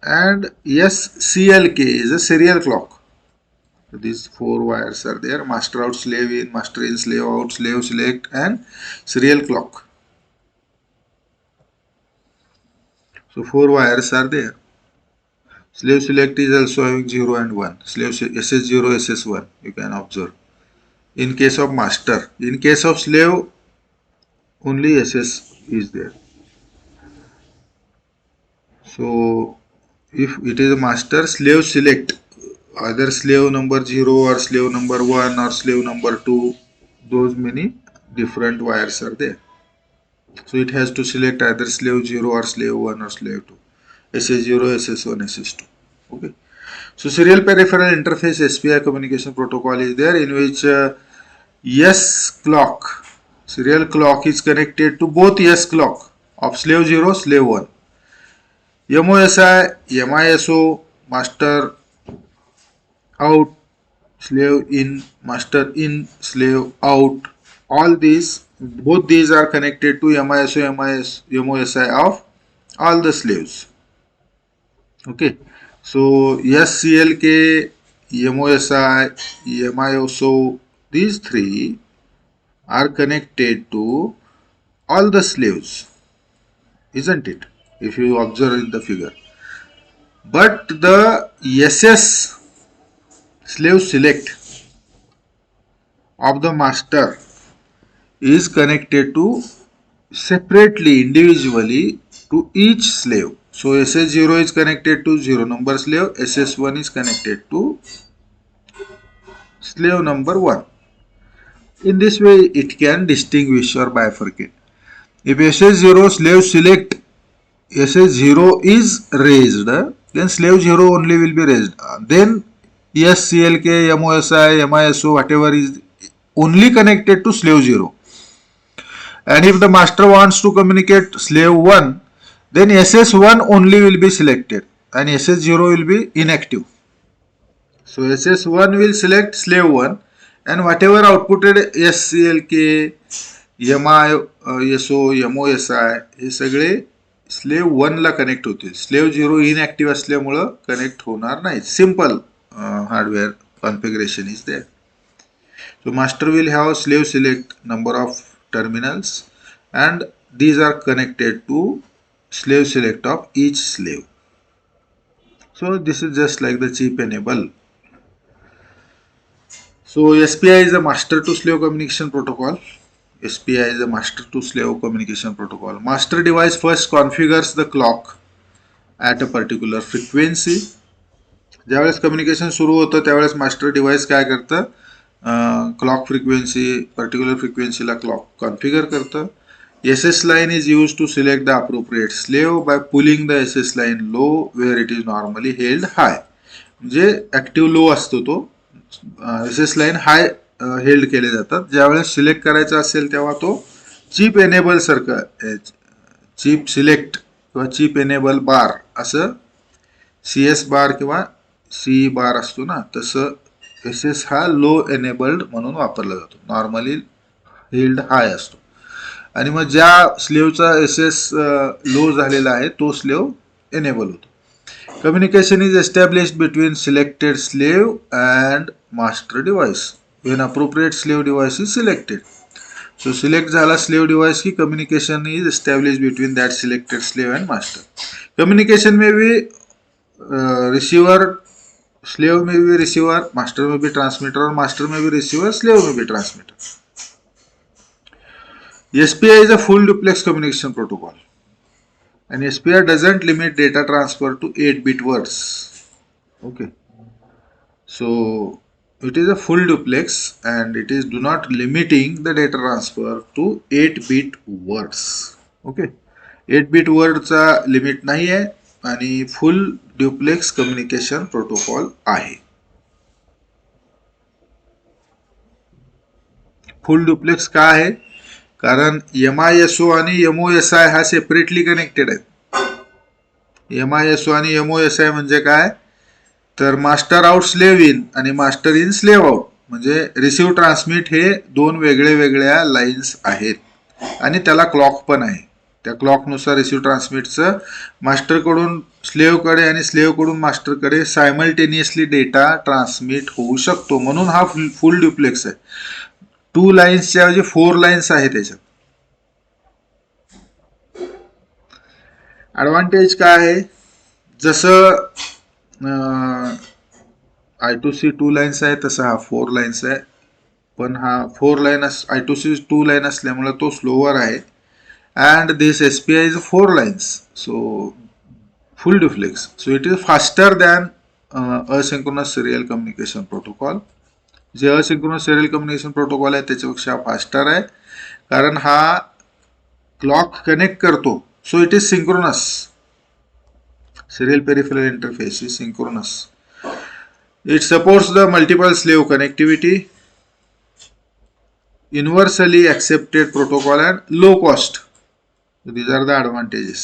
and SCLK is a serial clock. So these 4 wires are there: master out, slave in, slave out, slave select, and serial clock. So 4 wires are there. Slave select is also having 0 and 1. Slave SS0, SS1, you can observe. In case of master, in case of slave, only SS is there. So if it is a master, slave select either slave number 0 or slave number 1 or slave number 2, those many different wires are there. So it has to select either slave 0 or slave 1 or slave 2. SS0, SS1, SS2. Okay. So serial peripheral interface SPI communication protocol is there, in which S clock, serial clock is connected to both S clock of slave 0, slave 1. MOSI, MISO, master out, slave in, slave out, all these, both these are connected to MISO, MOSI of all the slaves. Okay. So SCLK, MOSI, MISO, these 3 are connected to all the slaves, isn't it? If you observe in the figure. But the SS slave select of the master is connected to separately, individually to each slave. So SS0 is connected to 0 number slave, SS1 is connected to slave number 1. In this way, it can distinguish or bifurcate. If SS0 slave select, SS0 is raised, then slave 0 only will be raised. Then SCLK, MOSI, MISO, whatever is only connected to slave 0. And if the master wants to communicate slave 1, then SS1 only will be selected and SS0 will be inactive. So SS1 will select slave 1 and whatever outputted SCLK, MISO, MOSI हे सगळे slave 1 ला connect होतील. Slave 0 inactive असल्यामुळे connect होणार नाही. Simple hardware configuration is there. So master will have slave select number of terminals and these are connected to slave select of each slave. So this is just like the chip enable. So SPI is a master to slave communication protocol. SPI is a master to slave communication protocol. Master device first configures the clock at a particular frequency. ज्यावेळेस communication सुरू होतं त्यावेळेस master device काय करतं, clock frequency, particular फ्रिक्वेन्सीला clock configure करतं. SS line is used to select the appropriate slave by pulling the SS line low where it is normally held high. म्हणजे active low असतो तो, SS लाईन हाय held केले जातात. ज्यावेळेस select करायचा असेल तेव्हा तो चिप एनेबल सारखं, चिप सिलेक्ट किंवा चिप एनेबल बार असं CS बार किंवा CE बार असतो ना, तसं SS हा लो एनेबल्ड म्हणून वापरला जातो. नॉर्मली हेल्ड हाय असतो आणि मग ज्या स्लेवचा SS लो झालेला आहे तो स्लेव एनेबल होतो. Communication is established between selected slave and master device when appropriate slave device is selected. So select झाला slave device की communication is established between that selected slave and master. Communication may be receiver, slave may be receiver, master may be transmitter, or master may be receiver, slave may be transmitter. SPI is a full duplex communication protocol. And SPI doesn't limit data transfer to 8-bit words. Okay. So it is a full duplex and it is do not limiting the data transfer to 8-bit words. Okay. 8-bit word चा limit नाही आहे आणि full duplex communication protocol आहे. Full duplex का आहे? कारण MISO आणि MOSI हा सेपरेटली कनेक्टेड आहेत. MISO आणि MOSI म्हणजे काय, तर मास्टर आउट स्लेव इन आणि मास्टर इन स्लेव आउट म्हणजे रिसीव्ह ट्रान्समिट हे दोन वेगळे वेगळ्या लाईन्स आहेत आणि त्याला क्लॉक पण आहे. त्या क्लॉकनुसार रिसिव्ह ट्रान्समिटचं मास्टरकडून स्लेव्हकडे आणि स्लेव्हकडून मास्टरकडे सायमल्टेनियसली डेटा ट्रान्समिट होऊ शकतो. म्हणून हा फुल ड्युप्लेक्स आहे. 2 लाईन्सच्या ऐवजी 4 लाईन्स आहे त्याच्यात. ॲडव्हान्टेज काय आहे? जसं I2C 2 लाईन्स आहे तसं हा 4 लाईन्स आहे. पण हा 4 लाईन I2C 2 लाईन असल्यामुळे तो स्लोवर आहे. And this SPI is 4 lines, so full duplex. So it is faster than asynchronous serial communication protocol. J asynchronous serial communication protocol आहे त्याच्यापेक्षा फास्टर आहे, कारण हा क्लॉक कनेक्ट करतो. So it is synchronous. Serial peripheral interface is synchronous. It supports the multiple slave connectivity, universally accepted protocol, and low cost. So these are the advantages.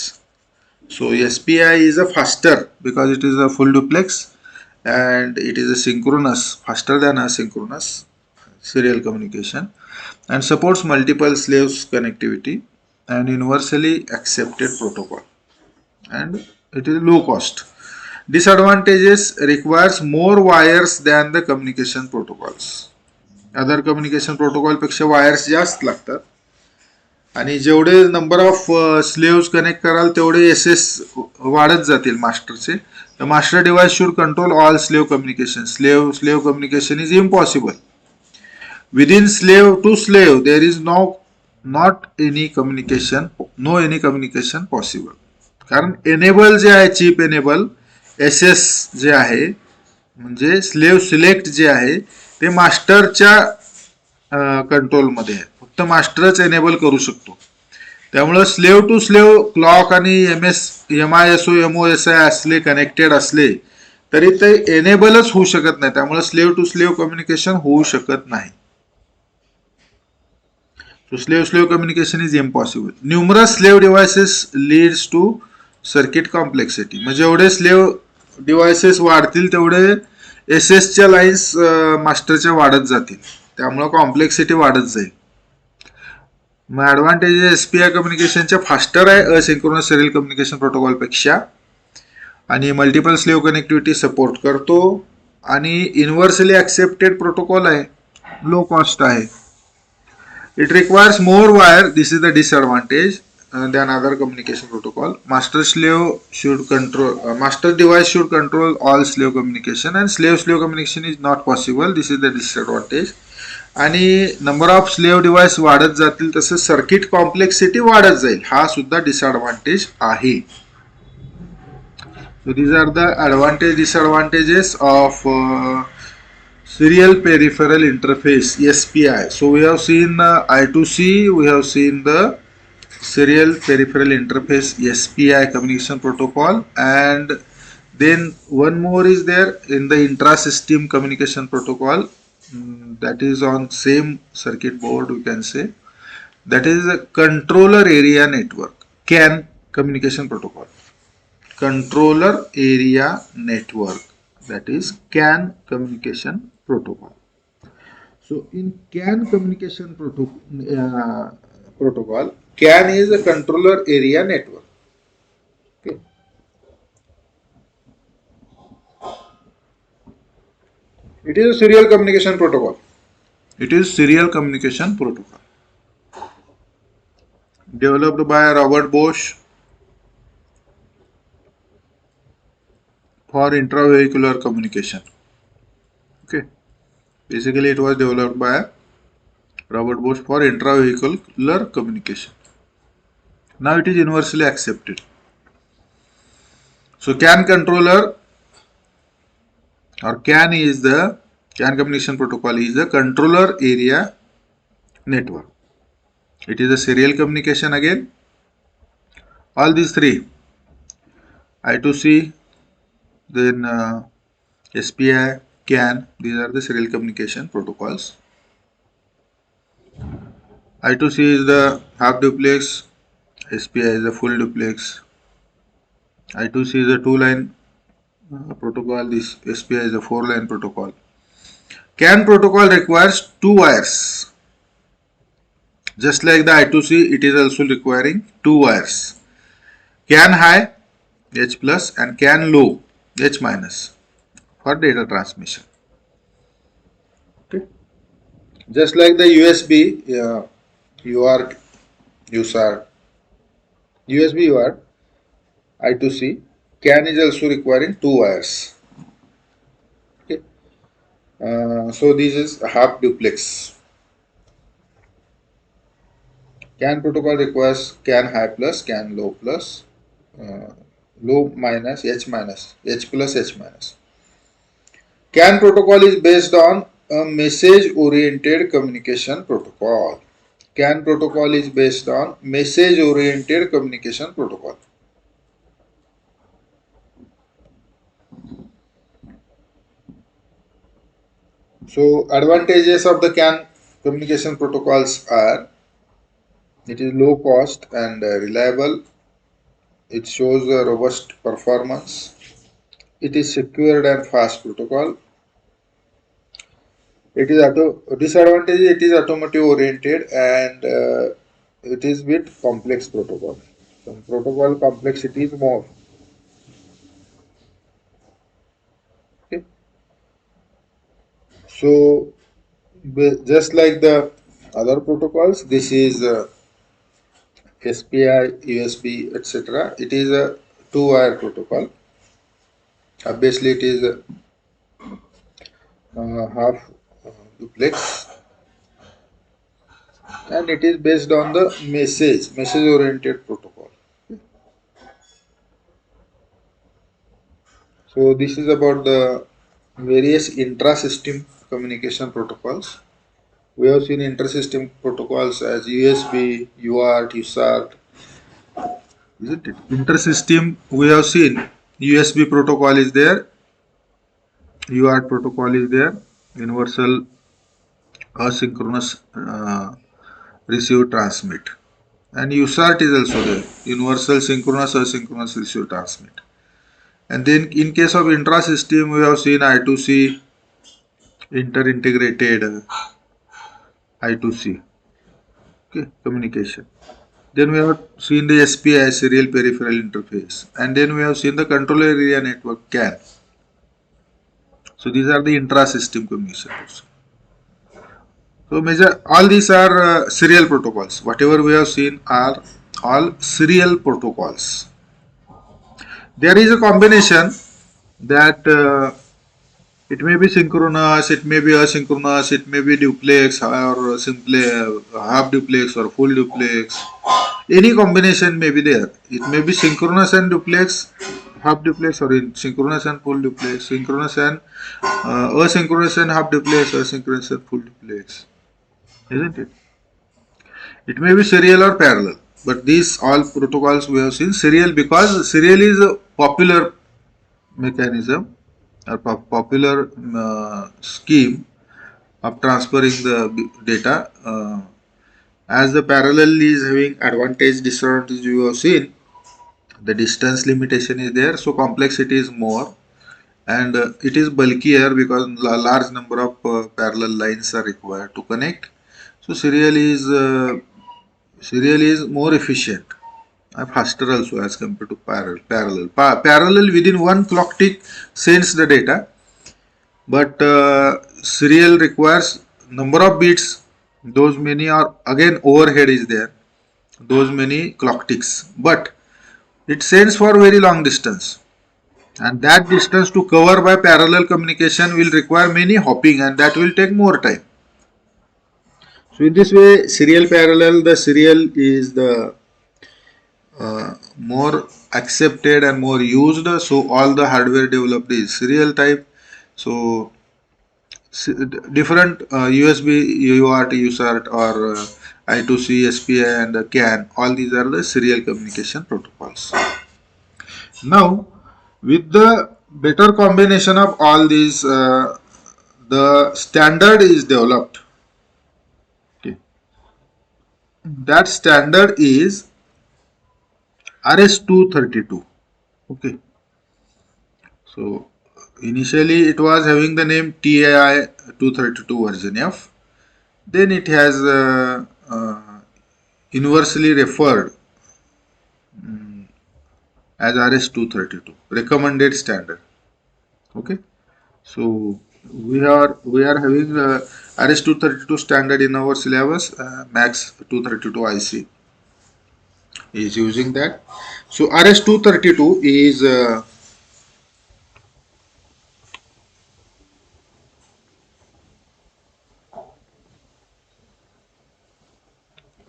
So SPI is a faster because it is a full duplex and it is a synchronous, faster than asynchronous serial communication, and supports multiple slaves connectivity and universally accepted protocol, and it is low cost. Disadvantages: requires more wires than the communication protocols. Other communication protocol पेक्षा wires जास्त लागतात, आणि जेवढे number of slaves connect कराल तेवढे SS वाढत जातील मास्टरचे. The master device should control all slave communication. Slave communication is impossible. Within slave to slave there is not any communication possible. कारण एनेबल जे आहे, चिप एनेबल SS जे आहे, म्हणजे स्लेव्ह सिलेक्ट जे आहे ते मास्टरच्या कंट्रोलमध्ये आहे. फक्त मास्टरच एनेबल करू शकतो. त्यामुळे स्लेव्ह टू स्लेव्ह क्लॉक आणि MISO MOSI असले कनेक्टेड असले तरी ते एनेबलच होऊ शकत नाही. त्यामुळे स्लेव्ह टू स्लेव्ह कम्युनिकेशन होऊ शकत नाही. So slave communication is impossible. Numerous slave devices leads to circuit complexity. म्हणजे जेवढे स्लेव्ह डिव्हायसेस वाढतील तेवढे SS च्या लाईन्स मास्टरच्या वाढत जातील. त्यामुळे कॉम्प्लेक्सिटी वाढत जाईल. मग ॲडव्हान्टेज SPI कम्युनिकेशनच्या फास्टर आहे असिंक्रोनस सिरियल कम्युनिकेशन प्रोटोकॉल पेक्षा, आणि मल्टिपल स्लेव्ह कनेक्टिव्हिटी सपोर्ट करतो, आणि युनिव्हर्सली ॲक्सेप्टेड प्रोटोकॉल आहे, लो कॉस्ट आहे. It requires more wire. This is the disadvantage than other communication protocol. Master device should control all slave communication, and slave communication is not possible. This is the disadvantage. आणि number of slave device वाढत जातील तसं circuit complexity वाढत जाईल, हा सुद्धा disadvantage आहे. So these are the disadvantages of serial peripheral interface, SPI. So we have seen I2C, we have seen the serial peripheral interface SPI communication protocol, and then one more is there in the intra-system communication protocol, that is on same circuit board, we can say, that is a controller area network, CAN communication protocol. Controller area network, that is CAN communication protocol. So in CAN communication protocol, CAN is a controller area network. Okay. It is a serial communication protocol. It is serial communication protocol developed by Robert Bosch for intravehicular communication. Okay. Basically, it was developed by Robert Bosch for intravehicular communication. Now it is universally accepted. So CAN controller, or CAN communication protocol is the controller area network. It is a serial communication again. All these three, I2C, then SPI, CAN, these are the serial communication protocols. I2C is the half duplex, SPI is a full duplex. I2C is a 2-line protocol, this SPI is a 4-line protocol. CAN protocol requires 2 wires. Just like the I2C, it is also requiring two wires. CAN high H plus and CAN low H minus for data transmission. Okay. Just like the USB UART, USB UART I2C, CAN is also requiring two wires. Okay. So this is half duplex. CAN protocol requires CAN high plus, CAN low plus, uh, low minus, H minus, H plus, H minus. CAN protocol is based on a message oriented communication protocol. CAN protocol is based on message oriented communication protocol. So advantages of the CAN communication protocols are it is low cost and reliable. It shows a robust performance. It is secured and fast protocol. It is disadvantage. It is automotive oriented and it is with complex protocol. Some protocol complexity is more. Okay. So just like the other protocols, this is SPI, USB, etc. It is a two-wire protocol. Obviously, it is half duplex, and it is based on the message-oriented protocol. So this is about the various intra-system communication protocols. We have seen inter-system protocols as USB, UART, USART, isn't it? Inter-system we have seen USB protocol is there, UART protocol is there, universal asynchronous receive transmit, and USART is also there, universal synchronous asynchronous receive transmit. And then in case of intra-system we have seen I2C, inter-integrated I2C, okay, communication. Then we have seen the SPI, serial peripheral interface, and then we have seen the controller area network CAN. So these are the intra-system communications. So major, all these are serial protocols. Whatever we have seen are all serial protocols. There is a combination that it may be synchronous, it may be asynchronous, it may be duplex or simply half duplex or full duplex. Any combination may be there. It may be synchronous and duplex, half duplex, or synchronous and full duplex, synchronous and asynchronous and half duplex, asynchronous and full duplex. Isn't it? It may be serial or parallel, but these all protocols we have seen serial because serial is a popular mechanism or popular scheme of transferring the data. As the parallel is having advantage, disadvantage you have seen, the distance limitation is there, so complexity is more, and it is bulkier because a large number of parallel lines are required to connect. So serial is more efficient and faster also as compared to parallel. Parallel within one clock tick sends the data, but serial requires number of bits. Those many are again overhead is there. Those many clock ticks, but it sends for very long distance, and that distance to cover by parallel communication will require many hopping, and that will take more time. So in this way, serial parallel, the serial is the more accepted and more used. So all the hardware developed is serial type. So different USB, UART, USART, or I2C, SPI, and CAN. All these are the serial communication protocols. Now, with the better combination of all these, the standard is developed. Okay. That standard is RS-232. Okay. So initially it was having the name TAI 232 version F. Then it has universally referred as RS-232 recommended standard. Okay, so we are having RS-232 standard in our syllabus. Max 232 IC is using that. So RS-232 is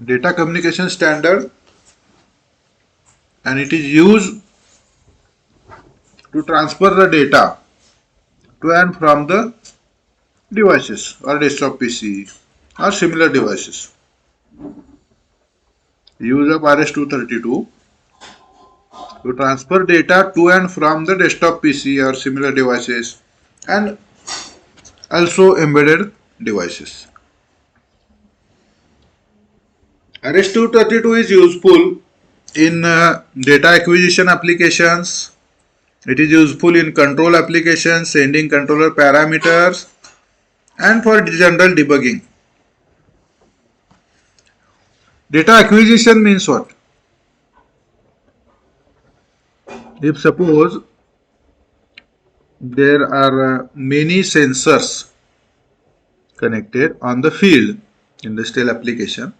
data communication standard, and it is used to transfer the data to and from the devices or desktop PC or similar devices. Use of RS-232 to transfer data to and from the desktop PC or similar devices and also embedded devices. RS-232 is useful in data acquisition applications. It is useful in control applications, sending controller parameters, and for general debugging. Data acquisition means what? If suppose there are many sensors connected on the field industrial application,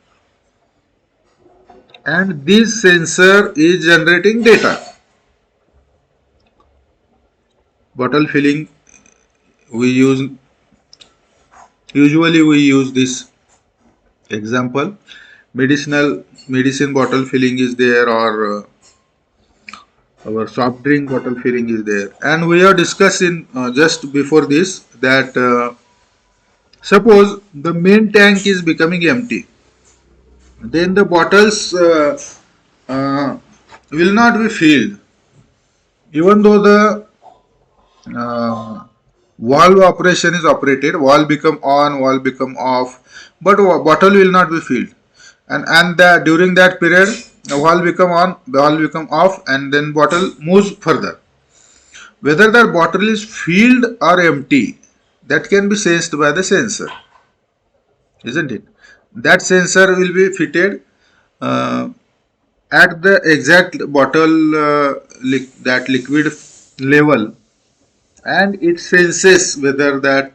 and this sensor is generating data. Bottle filling, usually we use this example. Medicine bottle filling is there, or our soft drink bottle filling is there, and we are discussing just before this that suppose the main tank is becoming empty, then the bottles will not be filled, even though the valve operation is operated, valve become on, valve become off, but bottle will not be filled, and during that period valve become on, valve become off, and then bottle moves further. Whether that bottle is filled or empty, that can be sensed by the sensor, isn't it? That sensor will be fitted at the exact bottle that liquid level, and it senses whether that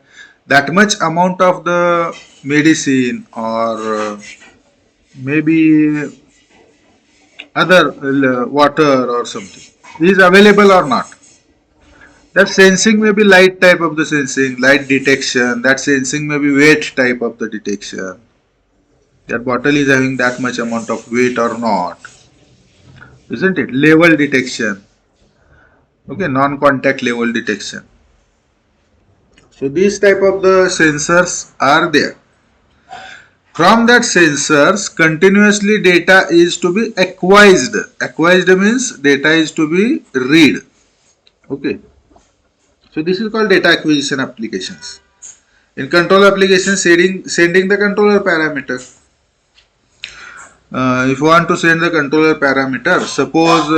much amount of the medicine or maybe other water or something is available or not. That sensing may be light type of the sensing, light detection. That sensing may be weight type of the detection. That bottle is having that much amount of weight or not, isn't it? Level detection. Okay, non-contact level detection. So these type of the sensors are there. From that sensors, continuously data is to be acquired. Acquired means data is to be read. Okay. So this is called data acquisition applications. In control application, sending the controller parameter. If you want to send the controller parameter, suppose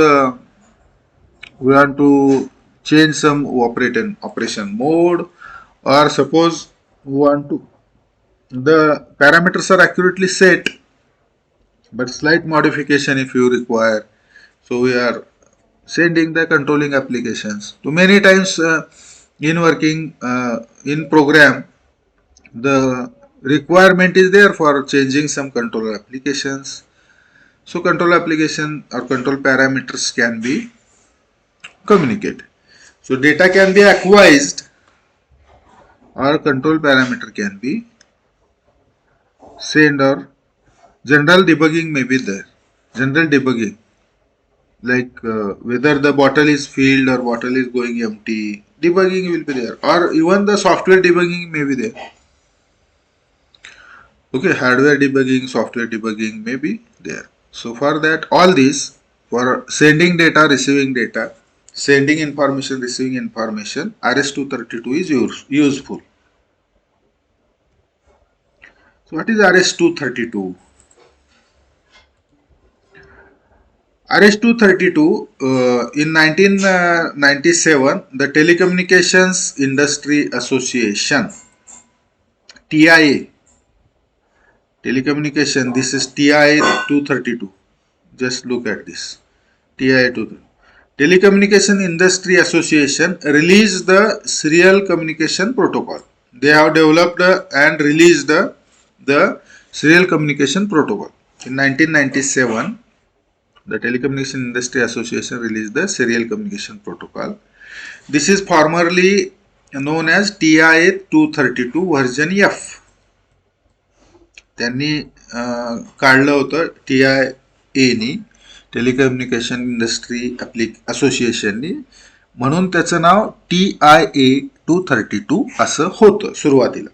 we want to change some operation mode, or suppose we want to, the parameters are accurately set, but slight modification if you require. So we are sending the controlling applications. So many times in working in program, the requirement is there for changing some control applications. So control application or control parameters can be communicated. So data can be acquired or control parameter can be sent, or general debugging may be there. General debugging, like whether the bottle is filled or bottle is going empty, debugging will be there, or even the software debugging may be there. Okay, hardware debugging, software debugging may be there. So for that, all these, for sending data, receiving data, sending information, receiving information, RS-232 is useful. So what is RS-232? RS-232 in 1997, the Telecommunications Industry Association, TIA, telecommunication, this is TIA 232. Just look at this. TIA 232. Telecommunication Industry Association released the Serial Communication Protocol. They have developed and released the Serial Communication Protocol. In 1997, the Telecommunication Industry Association released the Serial Communication Protocol. This is formerly known as TIA 232 version F. त्यांनी काढलं होतं TIA नी, telecommunication industry असोसिएशननी, म्हणून त्याचं नाव TIA 232 असं होतं सुरुवातीला.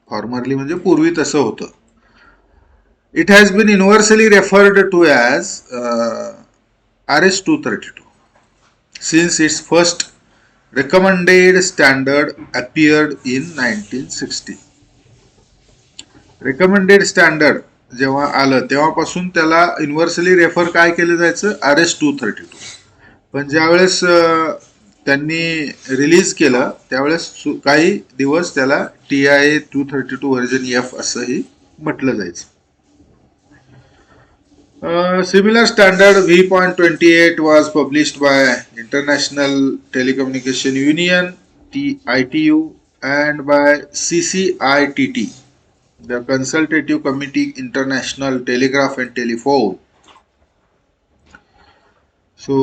Formerly म्हणजे पूर्वी तसं होतं. It has been universally referred to as RS 232 since its first recommended standard appeared in 1960. Recommended standard जेव्हा आलं तेव्हापासून त्याला युनिव्हर्सली रेफर काय केलं जायचं, RS 232. पण ज्यावेळेस त्यांनी रिलीज केलं त्यावेळेस काही दिवस त्याला TIA 232 व्हर्जन F असंही म्हटलं जायचं. Similar standard V.28 was published by International Telecommunication Union (ITU) and by CCITT, the Consultative Committee International Telegraph and Telephone. So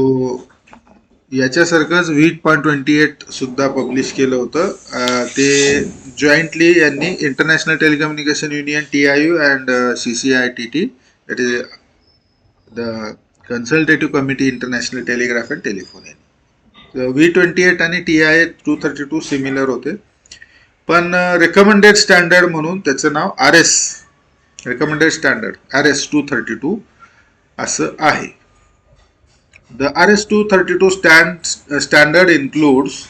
याच्यासारखंच V.28 सुद्धा पब्लिश केलं होतं. ते जॉईंटली यांनी international telecommunication union TIU and CCITT, that is the Consultative Committee International Telegraph and Telephone. So V.28 आणि TIA 232 similar होते, पण recommended standard म्हणून त्याचं नाव RS, रेकमेंडेड स्टँडर्ड RS 232 असं आहे. The RS 232 standard includes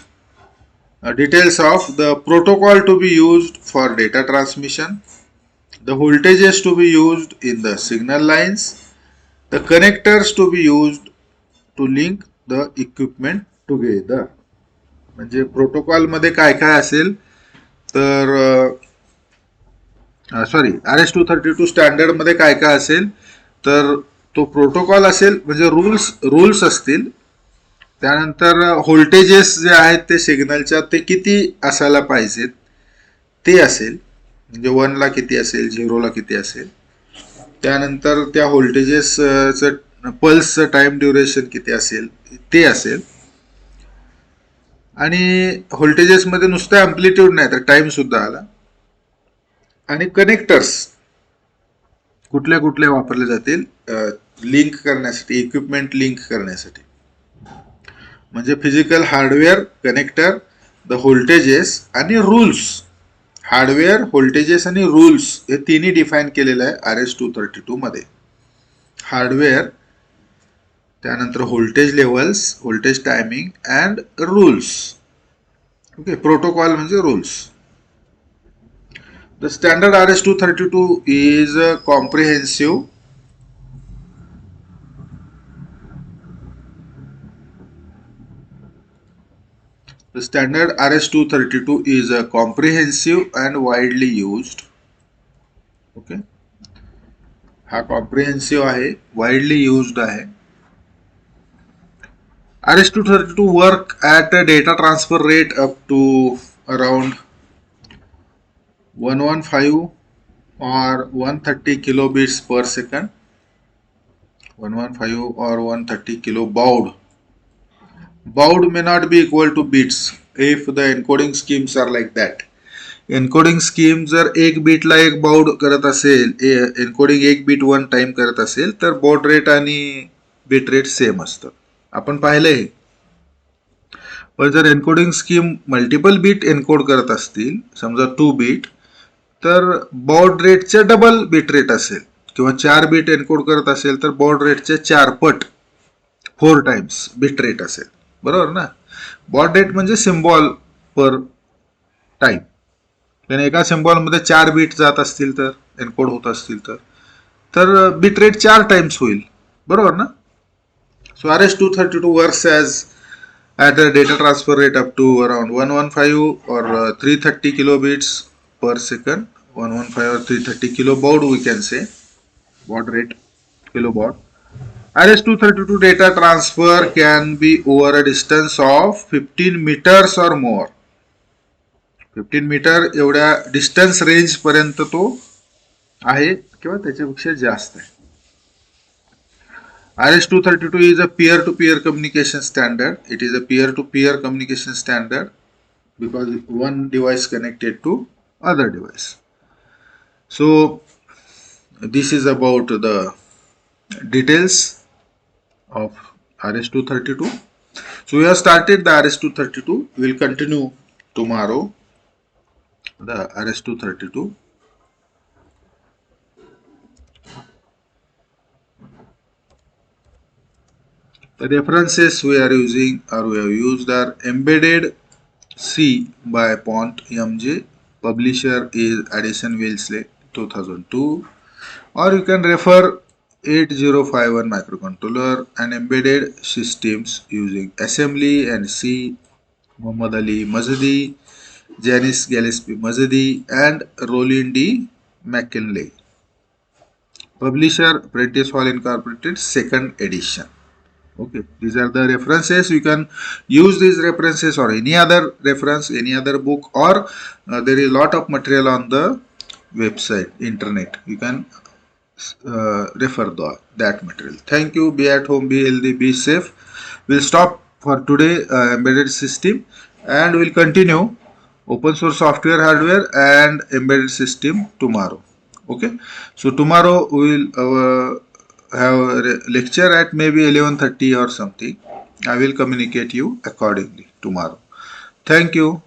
details of the protocol to be used for data transmission, the voltages to be used in the signal lines, the connectors to be used to link the equipment together. म्हणजे protocol मध्ये काय काय असेल तर RS 232 standard मध्ये काय काय असेल तर तो प्रोटोकॉल असेल, म्हणजे रूल्स असतील. त्यानंतर व्होल्टेजेस जे आहेत ते सिग्नलच्या ते किती असायला पाहिजेत ते असेल, म्हणजे 1 ला किती असेल, 0 ला किती असेल. त्यानंतर त्या व्होल्टेजेसचं पल्सचं टाइम ड्युरेशन किती असेल ते असेल. आणि व्होल्टेजेसमध्ये नुसतं अँप्लिट्यूड नाही तर टाइम सुद्धा आला. आणि कनेक्टर्स कुठले कुठले वापरले जातील लिंक करण्यासाठी, इक्विपमेंट लिंक करण्यासाठी, म्हणजे physical hardware, connector, the voltages आणि रूल्स. हार्डवेअर, व्होल्टेजेस आणि रूल्स हे तिन्ही डिफाईन केलेलं आहे RS 232 मध्ये. हार्डवेअर, त्यानंतर voltage levels, voltage timing and rules. Okay, protocol म्हणजे rules. The standard RS 232 is comprehensive. The standard RS 232 is comprehensive and widely used. Okay, हा comprehensive आहे, widely used आहे. RS 232 work at a data transfer rate up to around 115 or 130 kilobits per second. 115 or 130 kilobaud. Baud may not be equal to bits if the encoding schemes are like that. Encoding scheme जर एक बीटला एक bowed करत असेल, encoding एक beat 1 time करत असेल तर baud rate आणि बीट रेट सेम असतं, आपण पाहिलंय. पण जर encoding scheme multiple bit encode करत असतील, समजा 2 बीट, तर बाउड रेटच्या डबल बीट रेट असेल, किंवा 4 बीट एन्कोड करत असेल तर बाउड रेटच्या 4 पट, 4 टाइम्स बीट रेट असेल. बरोबर ना. बाउड रेट म्हणजे सिम्बॉल पर टाइम. त्याने एका सिम्बॉल मध्ये 4 बीट जात असतील तर, एन्कोड होत असतील तर बीट रेट 4 टाइम्स होईल. बरोबर ना. सो RS 232 works as at a data transfer rate up to around 115 or 330 kilobits per second, 115 or 330 kilobaud we can say, baud rate, kilobaud. RS-232 data transfer can be over a distance of 15 meters or more. 15 metre एवढ्या distance range पर्यंत तो आहे किंवा त्याच्यापेक्षा जास्त आहे. RS-232 is a peer-to-peer communication standard. It is a peer-to-peer communication standard because one device connected to other device. So this is about the details of RS-232. So we have started the RS-232. We will continue tomorrow the RS-232. The references we are using or we have used are Embedded C by Pont MJ. Publisher is Addison Wellesley 2002. Or you can refer 8051 microcontroller and embedded systems using assembly and C. Muhammad Ali Mazadi, Janice Gillespie Mazadi and Roland D. McKinley. Publisher Prentice Hall Incorporated, second edition. Okay, these are the references. You can use these references or any other reference, any other book, or there is a lot of material on the website, internet. You can refer that material. Thank you. Be at home, be healthy, be safe. We'll stop for today embedded system, and we'll continue open source software, hardware, and embedded system tomorrow. Okay, so tomorrow we will have a lecture at maybe 11:30 or something. I will communicate you accordingly tomorrow. Thank you.